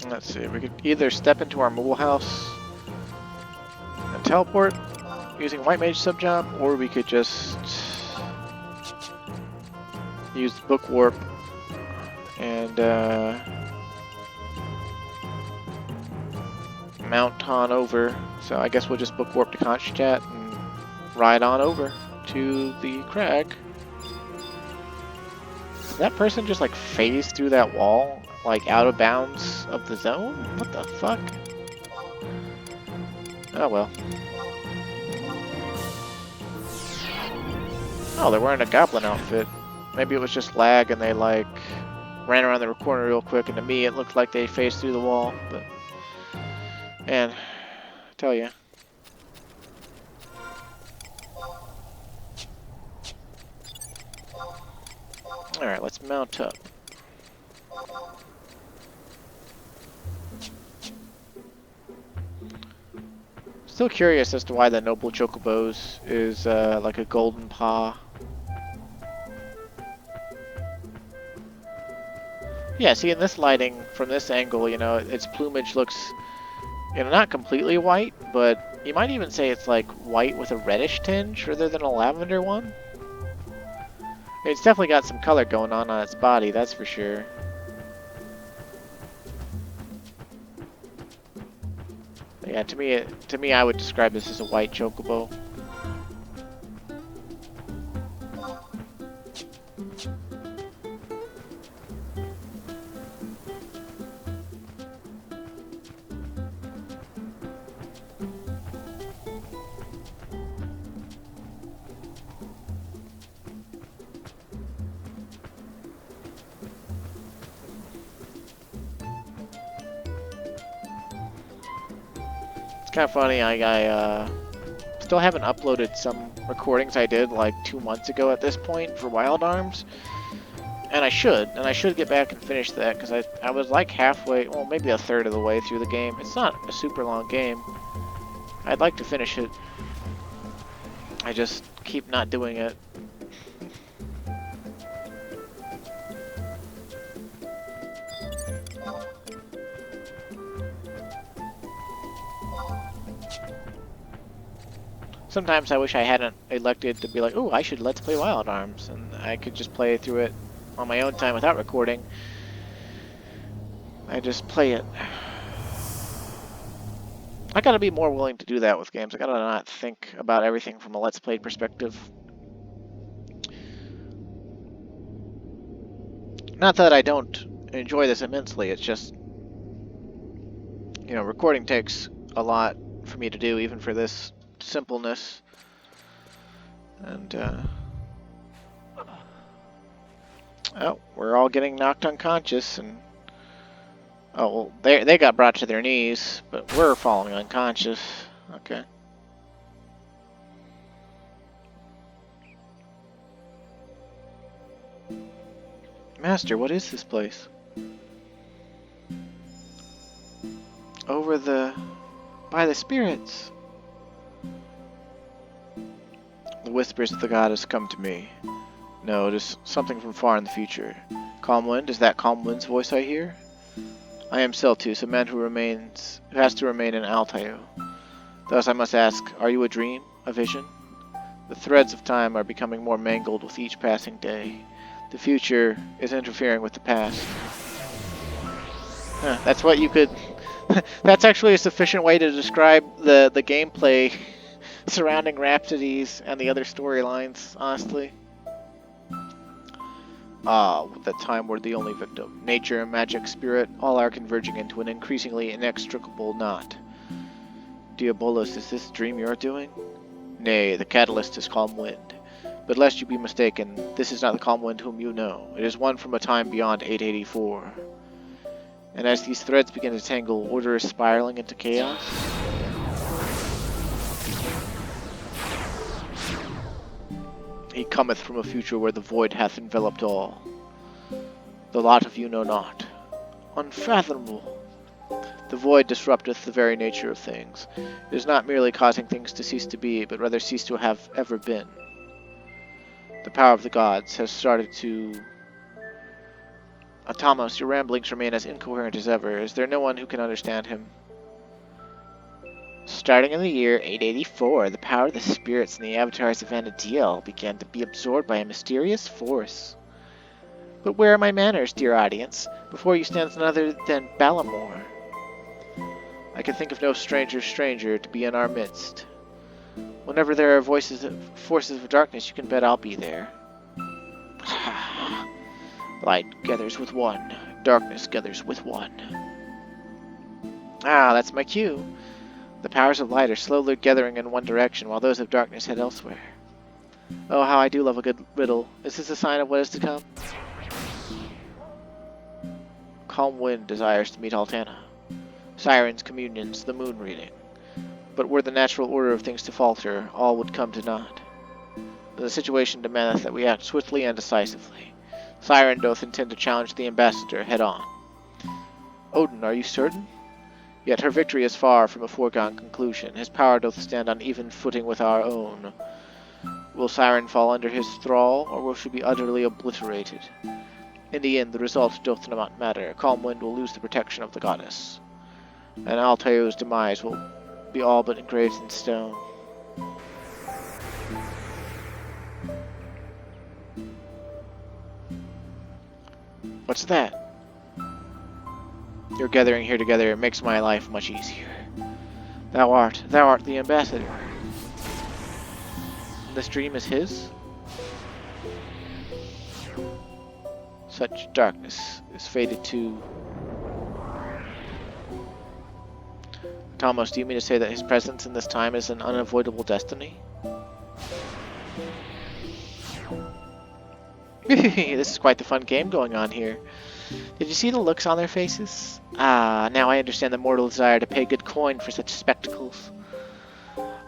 Let's see, we could either step into our mobile house and teleport using White Mage Subjob, or we could just use Book Warp and mount on over. So I guess we'll just Book Warp to Conchchat and ride on over to the crag. Did that person just like phase through that wall, like out of bounds of the zone? What the fuck? Oh well. Oh, they're wearing a goblin outfit. Maybe it was just lag and they like ran around the corner real quick, and to me it looked like they phased through the wall, but man, I tell you. Alright, let's mount up. Still curious as to why the Noble Chocobos is like a golden paw. Yeah, see, in this lighting, from this angle, you know, its plumage looks, you know, not completely white, but you might even say it's like white with a reddish tinge rather than a lavender one. It's definitely got some color going on its body, that's for sure. Yeah, to me, I would describe this as a white chocobo. Kind of funny, I still haven't uploaded some recordings I did like 2 months ago at this point for Wild Arms, and I should get back and finish that, because I was like halfway, well, maybe a third of the way through the game. It's not a super long game. I'd like to finish it. I just keep not doing it. Sometimes I wish I hadn't elected to be like, oh, I should Let's Play Wild Arms, and I could just play through it on my own time without recording. I just play it. I gotta be more willing to do that with games. I gotta not think about everything from a Let's Play perspective. Not that I don't enjoy this immensely, it's just, you know, recording takes a lot for me to do, even for this simpleness. And, oh, we're all getting knocked unconscious, and, oh, well, they got brought to their knees, but we're falling unconscious. Okay. Master, what is this place? By the spirits. The whispers of the goddess come to me. No, it is something from far in the future. Calm Wind, is that Calm Wind's voice I hear? I am Celtus, a man who has to remain in Altair. Thus I must ask, are you a dream, a vision? The threads of time are becoming more mangled with each passing day. The future is interfering with the past. Huh, that's what you could... That's actually a sufficient way to describe the gameplay surrounding Rhapsodies and the other storylines, honestly. Ah, the time we're the only victim. Nature, magic, spirit, all are converging into an increasingly inextricable knot. Diabolus, is this dream you're doing? Nay, the catalyst is Calm Wind. But lest you be mistaken, this is not the Calm Wind whom you know. It is one from a time beyond 884. And as these threads begin to tangle, order is spiraling into chaos. He cometh from a future where the void hath enveloped all. The lot of you know not. Unfathomable. The void disrupteth the very nature of things. It is not merely causing things to cease to be, but rather cease to have ever been. The power of the gods has started to... Atomos, your ramblings remain as incoherent as ever. Is there no one who can understand him? Starting in the year 884, the power of the spirits in the avatars of Vana'diel began to be absorbed by a mysterious force. But where are my manners, dear audience? Before you stands none other than Balamor. I can think of no stranger to be in our midst. Whenever there are forces of darkness, you can bet I'll be there. gathers with one. Darkness gathers with one. Ah, that's my cue. The powers of light are slowly gathering in one direction, while those of darkness head elsewhere. Oh, how I do love a good riddle. Is this a sign of what is to come? Calm wind desires to meet Altana. Sirens, communions, the moon reading. But were the natural order of things to falter, all would come to naught. The situation demandeth that we act swiftly and decisively. Siren doth intend to challenge the ambassador head-on. Odin, are you certain? Yet her victory is far from a foregone conclusion. His power doth stand on even footing with our own. Will Siren fall under his thrall, or will she be utterly obliterated? In the end, the result doth not matter. Calm wind will lose the protection of the goddess, and Altair's demise will be all but engraved in stone. What's that? Your gathering here together makes my life much easier. Thou art the ambassador. This dream is his? Such darkness is fated to... Atomos, do you mean to say that his presence in this time is an unavoidable destiny? This is quite the fun game going on here. Did you see the looks on their faces? Ah, now I understand the mortal desire to pay good coin for such spectacles.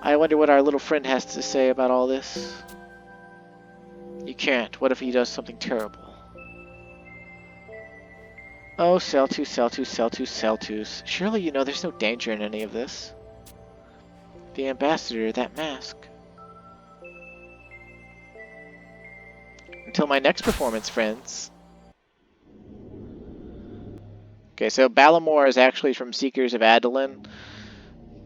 I wonder what our little friend has to say about all this. You can't. What if he does something terrible? Oh, Celtus, Celtus, Celtus, Celtus. Surely you know there's no danger in any of this. The ambassador, that mask. Until my next performance, friends. Okay, so Balamor is actually from Seekers of Adoulin,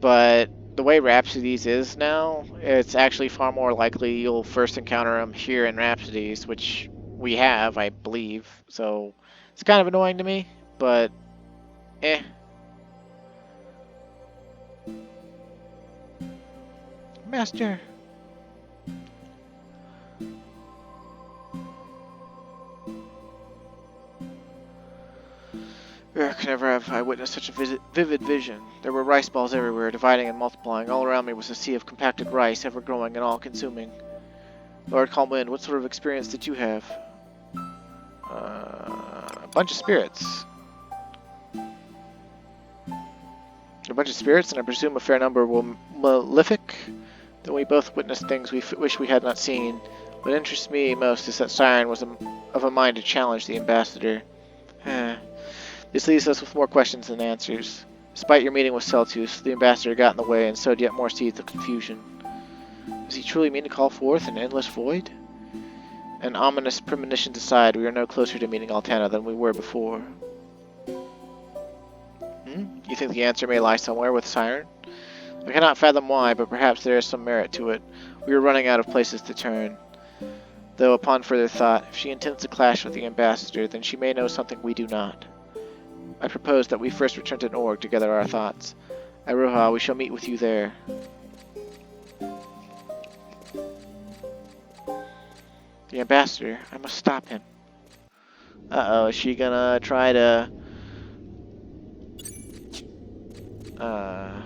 but the way Rhapsodies is now, it's actually far more likely you'll first encounter him here in Rhapsodies, which we have, I believe, so it's kind of annoying to me, but eh. Master. Never have I witnessed such a vivid vision. There were rice balls everywhere, dividing and multiplying. All around me was a sea of compacted rice, ever-growing and all-consuming. Lord Calmwind, what sort of experience did you have? A bunch of spirits. A bunch of spirits, and I presume a fair number were malefic. Then we both witnessed things we wish we had not seen. What interests me most is that Siren was of a mind to challenge the ambassador. This leaves us with more questions than answers. Despite your meeting with Celtus, the ambassador got in the way and sowed yet more seeds of confusion. Does he truly mean to call forth an endless void? An ominous premonition aside, we are no closer to meeting Altana than we were before. You think the answer may lie somewhere with Siren? I cannot fathom why, but perhaps there is some merit to it. We are running out of places to turn. Though upon further thought, if she intends to clash with the ambassador, then she may know something we do not. I propose that we first return to Norg to gather our thoughts. Iroha, we shall meet with you there. The ambassador, I must stop him. Uh-oh, is she gonna try to... Oh,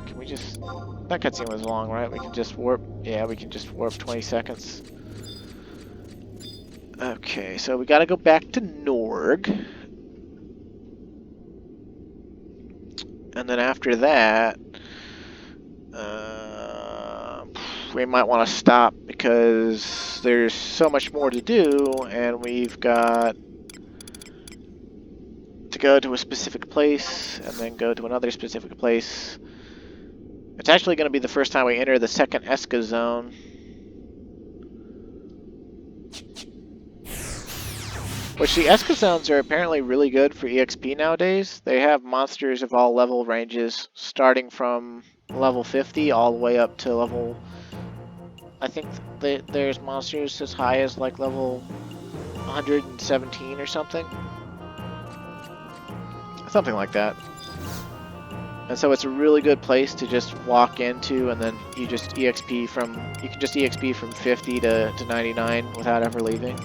can we just... That cutscene was long, right? We can just warp... Yeah, we can just warp 20 seconds. Okay, so we gotta go back to Norg. And then after that... we might want to stop because there's so much more to do, and we've got to go to a specific place and then go to another specific place. It's actually going to be the first time we enter the second Eska zone. Which the Eska zones are apparently really good for EXP nowadays. They have monsters of all level ranges, starting from level 50 all the way up to level... I think there's monsters as high as like level 117 or something. Something like that. And so it's a really good place to just walk into, and then you just EXP from... You can just EXP from 50 to 99 without ever leaving.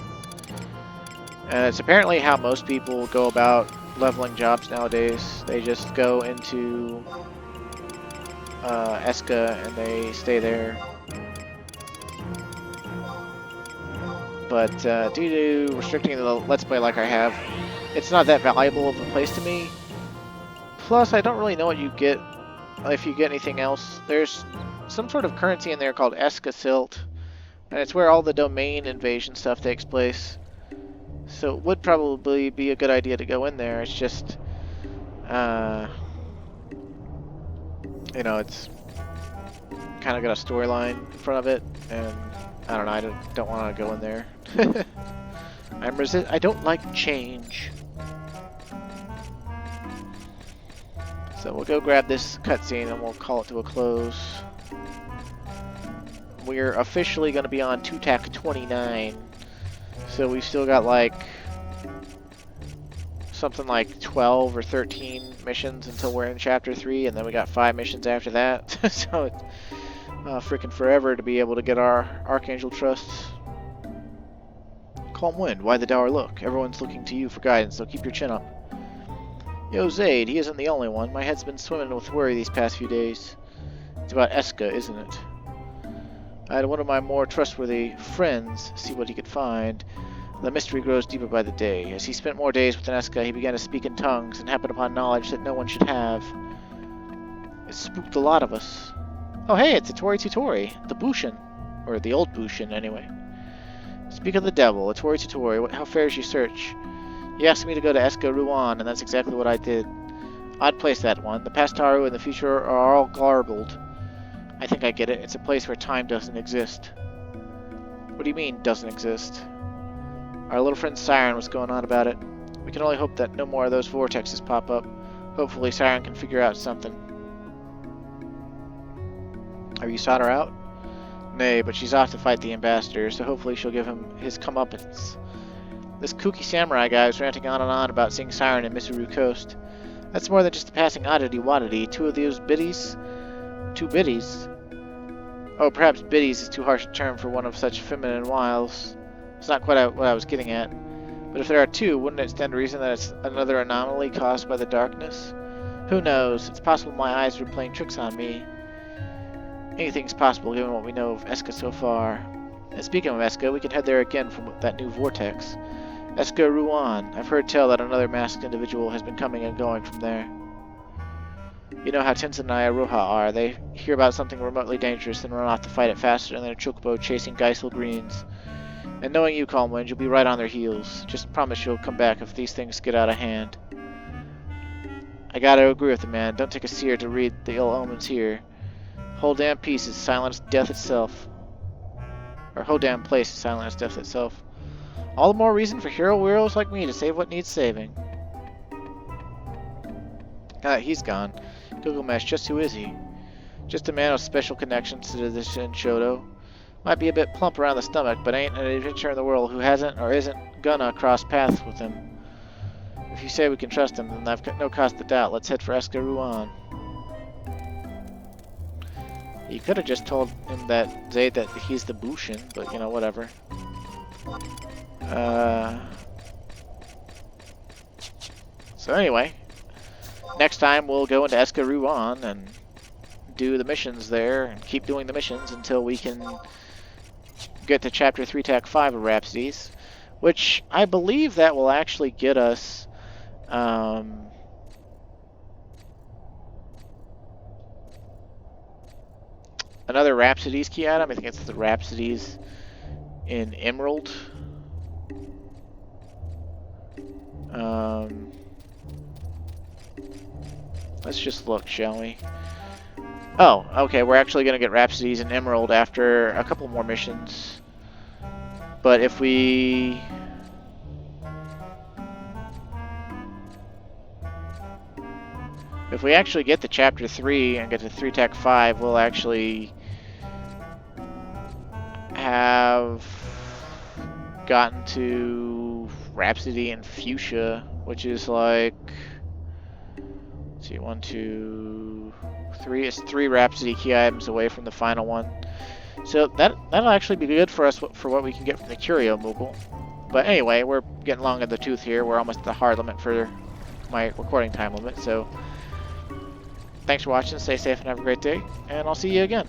And it's apparently how most people go about leveling jobs nowadays. They just go into Eska and they stay there. But due to restricting the Let's Play like I have, it's not that valuable of a place to me. Plus, I don't really know what you get if you get anything else. There's some sort of currency in there called Eska Silt, and it's where all the domain invasion stuff takes place. So it would probably be a good idea to go in there. It's just, you know, it's kind of got a storyline in front of it, and I don't know, I don't want to go in there. I don't like change. So we'll go grab this cutscene and we'll call it to a close. We're officially going to be on 2TAC 29. So we've still got like something like 12 or 13 missions until we're in Chapter 3, and then we got 5 missions after that. So it's freaking forever to be able to get our Archangel trusts. Calm wind, why the dour look? Everyone's looking to you for guidance, so keep your chin up. Yo, Zaid, he isn't the only one. My head's been swimming with worry these past few days. It's about Eska, isn't it? I had one of my more trustworthy friends see what he could find. The mystery grows deeper by the day. As he spent more days with Eska, he began to speak in tongues and happened upon knowledge that no one should have. It spooked a lot of us. Oh hey, it's Atori Tutori, the Bushin. Or the old Bushin, anyway. Speak of the devil, Atori Tutori, how fares your search? He asked me to go to Eska Ruan, and that's exactly what I did. Odd place, that one. The past Taru and the future are all garbled. I think I get it. It's a place where time doesn't exist. What do you mean, doesn't exist? Our little friend Siren was going on about it. We can only hope that no more of those vortexes pop up. Hopefully Siren can figure out something. Have you sought her out? Nay, but she's off to fight the ambassador, so hopefully she'll give him his comeuppance. This kooky samurai guy was ranting on and on about seeing Siren in Misuru Coast. That's more than just a passing oddity-waddity. 2 of those biddies? 2 biddies? Oh, perhaps biddies is too harsh a term for one of such feminine wiles. It's not quite what I was getting at. But if there are 2, wouldn't it stand to reason that it's another anomaly caused by the darkness? Who knows? It's possible my eyes were playing tricks on me. Anything's possible given what we know of Eska so far. And speaking of Eska, we can head there again from that new vortex. Eska Ruan. I've heard tell that another masked individual has been coming and going from there. You know how Tenzin and Iroha are. They hear about something remotely dangerous and run off to fight it faster than their chocobo chasing Geisel Greens. And knowing you, Calmwind, you'll be right on their heels. Just promise you'll come back if these things get out of hand. I gotta agree with the man. Don't take a seer to read the ill omens here. Whole damn piece is silent as death itself. Or whole damn place is silent as death itself. All the more reason for hero weirdos like me to save what needs saving. He's gone. Gilgamesh, just who is he? Just a man with special connections to the Shinshoto. Might be a bit plump around the stomach, but ain't an adventurer in the world who hasn't or isn't gonna cross paths with him. If you say we can trust him, then I've got no cause to doubt. Let's head for Eska Ruan. You could have just told him that Zaid that he's the Bushin, but you know, whatever. So anyway, next time we'll go into Eska Ruan and do the missions there, and keep doing the missions until we can get to Chapter 3, TAC 5 of Rhapsodies, which I believe that will actually get us another Rhapsodies key item. I think it's the Rhapsodies in Emerald. Let's just look, shall we? Oh, okay, we're actually going to get Rhapsodies in Emerald after a couple more missions. But if we... actually get to Chapter 3 and get to 3 TAC 5, we'll actually have gotten to Rhapsody and Fuchsia, which is like... Let's see, 1, 2, 3. It's 3 Rhapsody key items away from the final one. So that'll actually be good for us for what we can get from the Curio Moogle. But anyway, we're getting long in the tooth here. We're almost at the hard limit for my recording time limit. So thanks for watching. Stay safe and have a great day. And I'll see you again.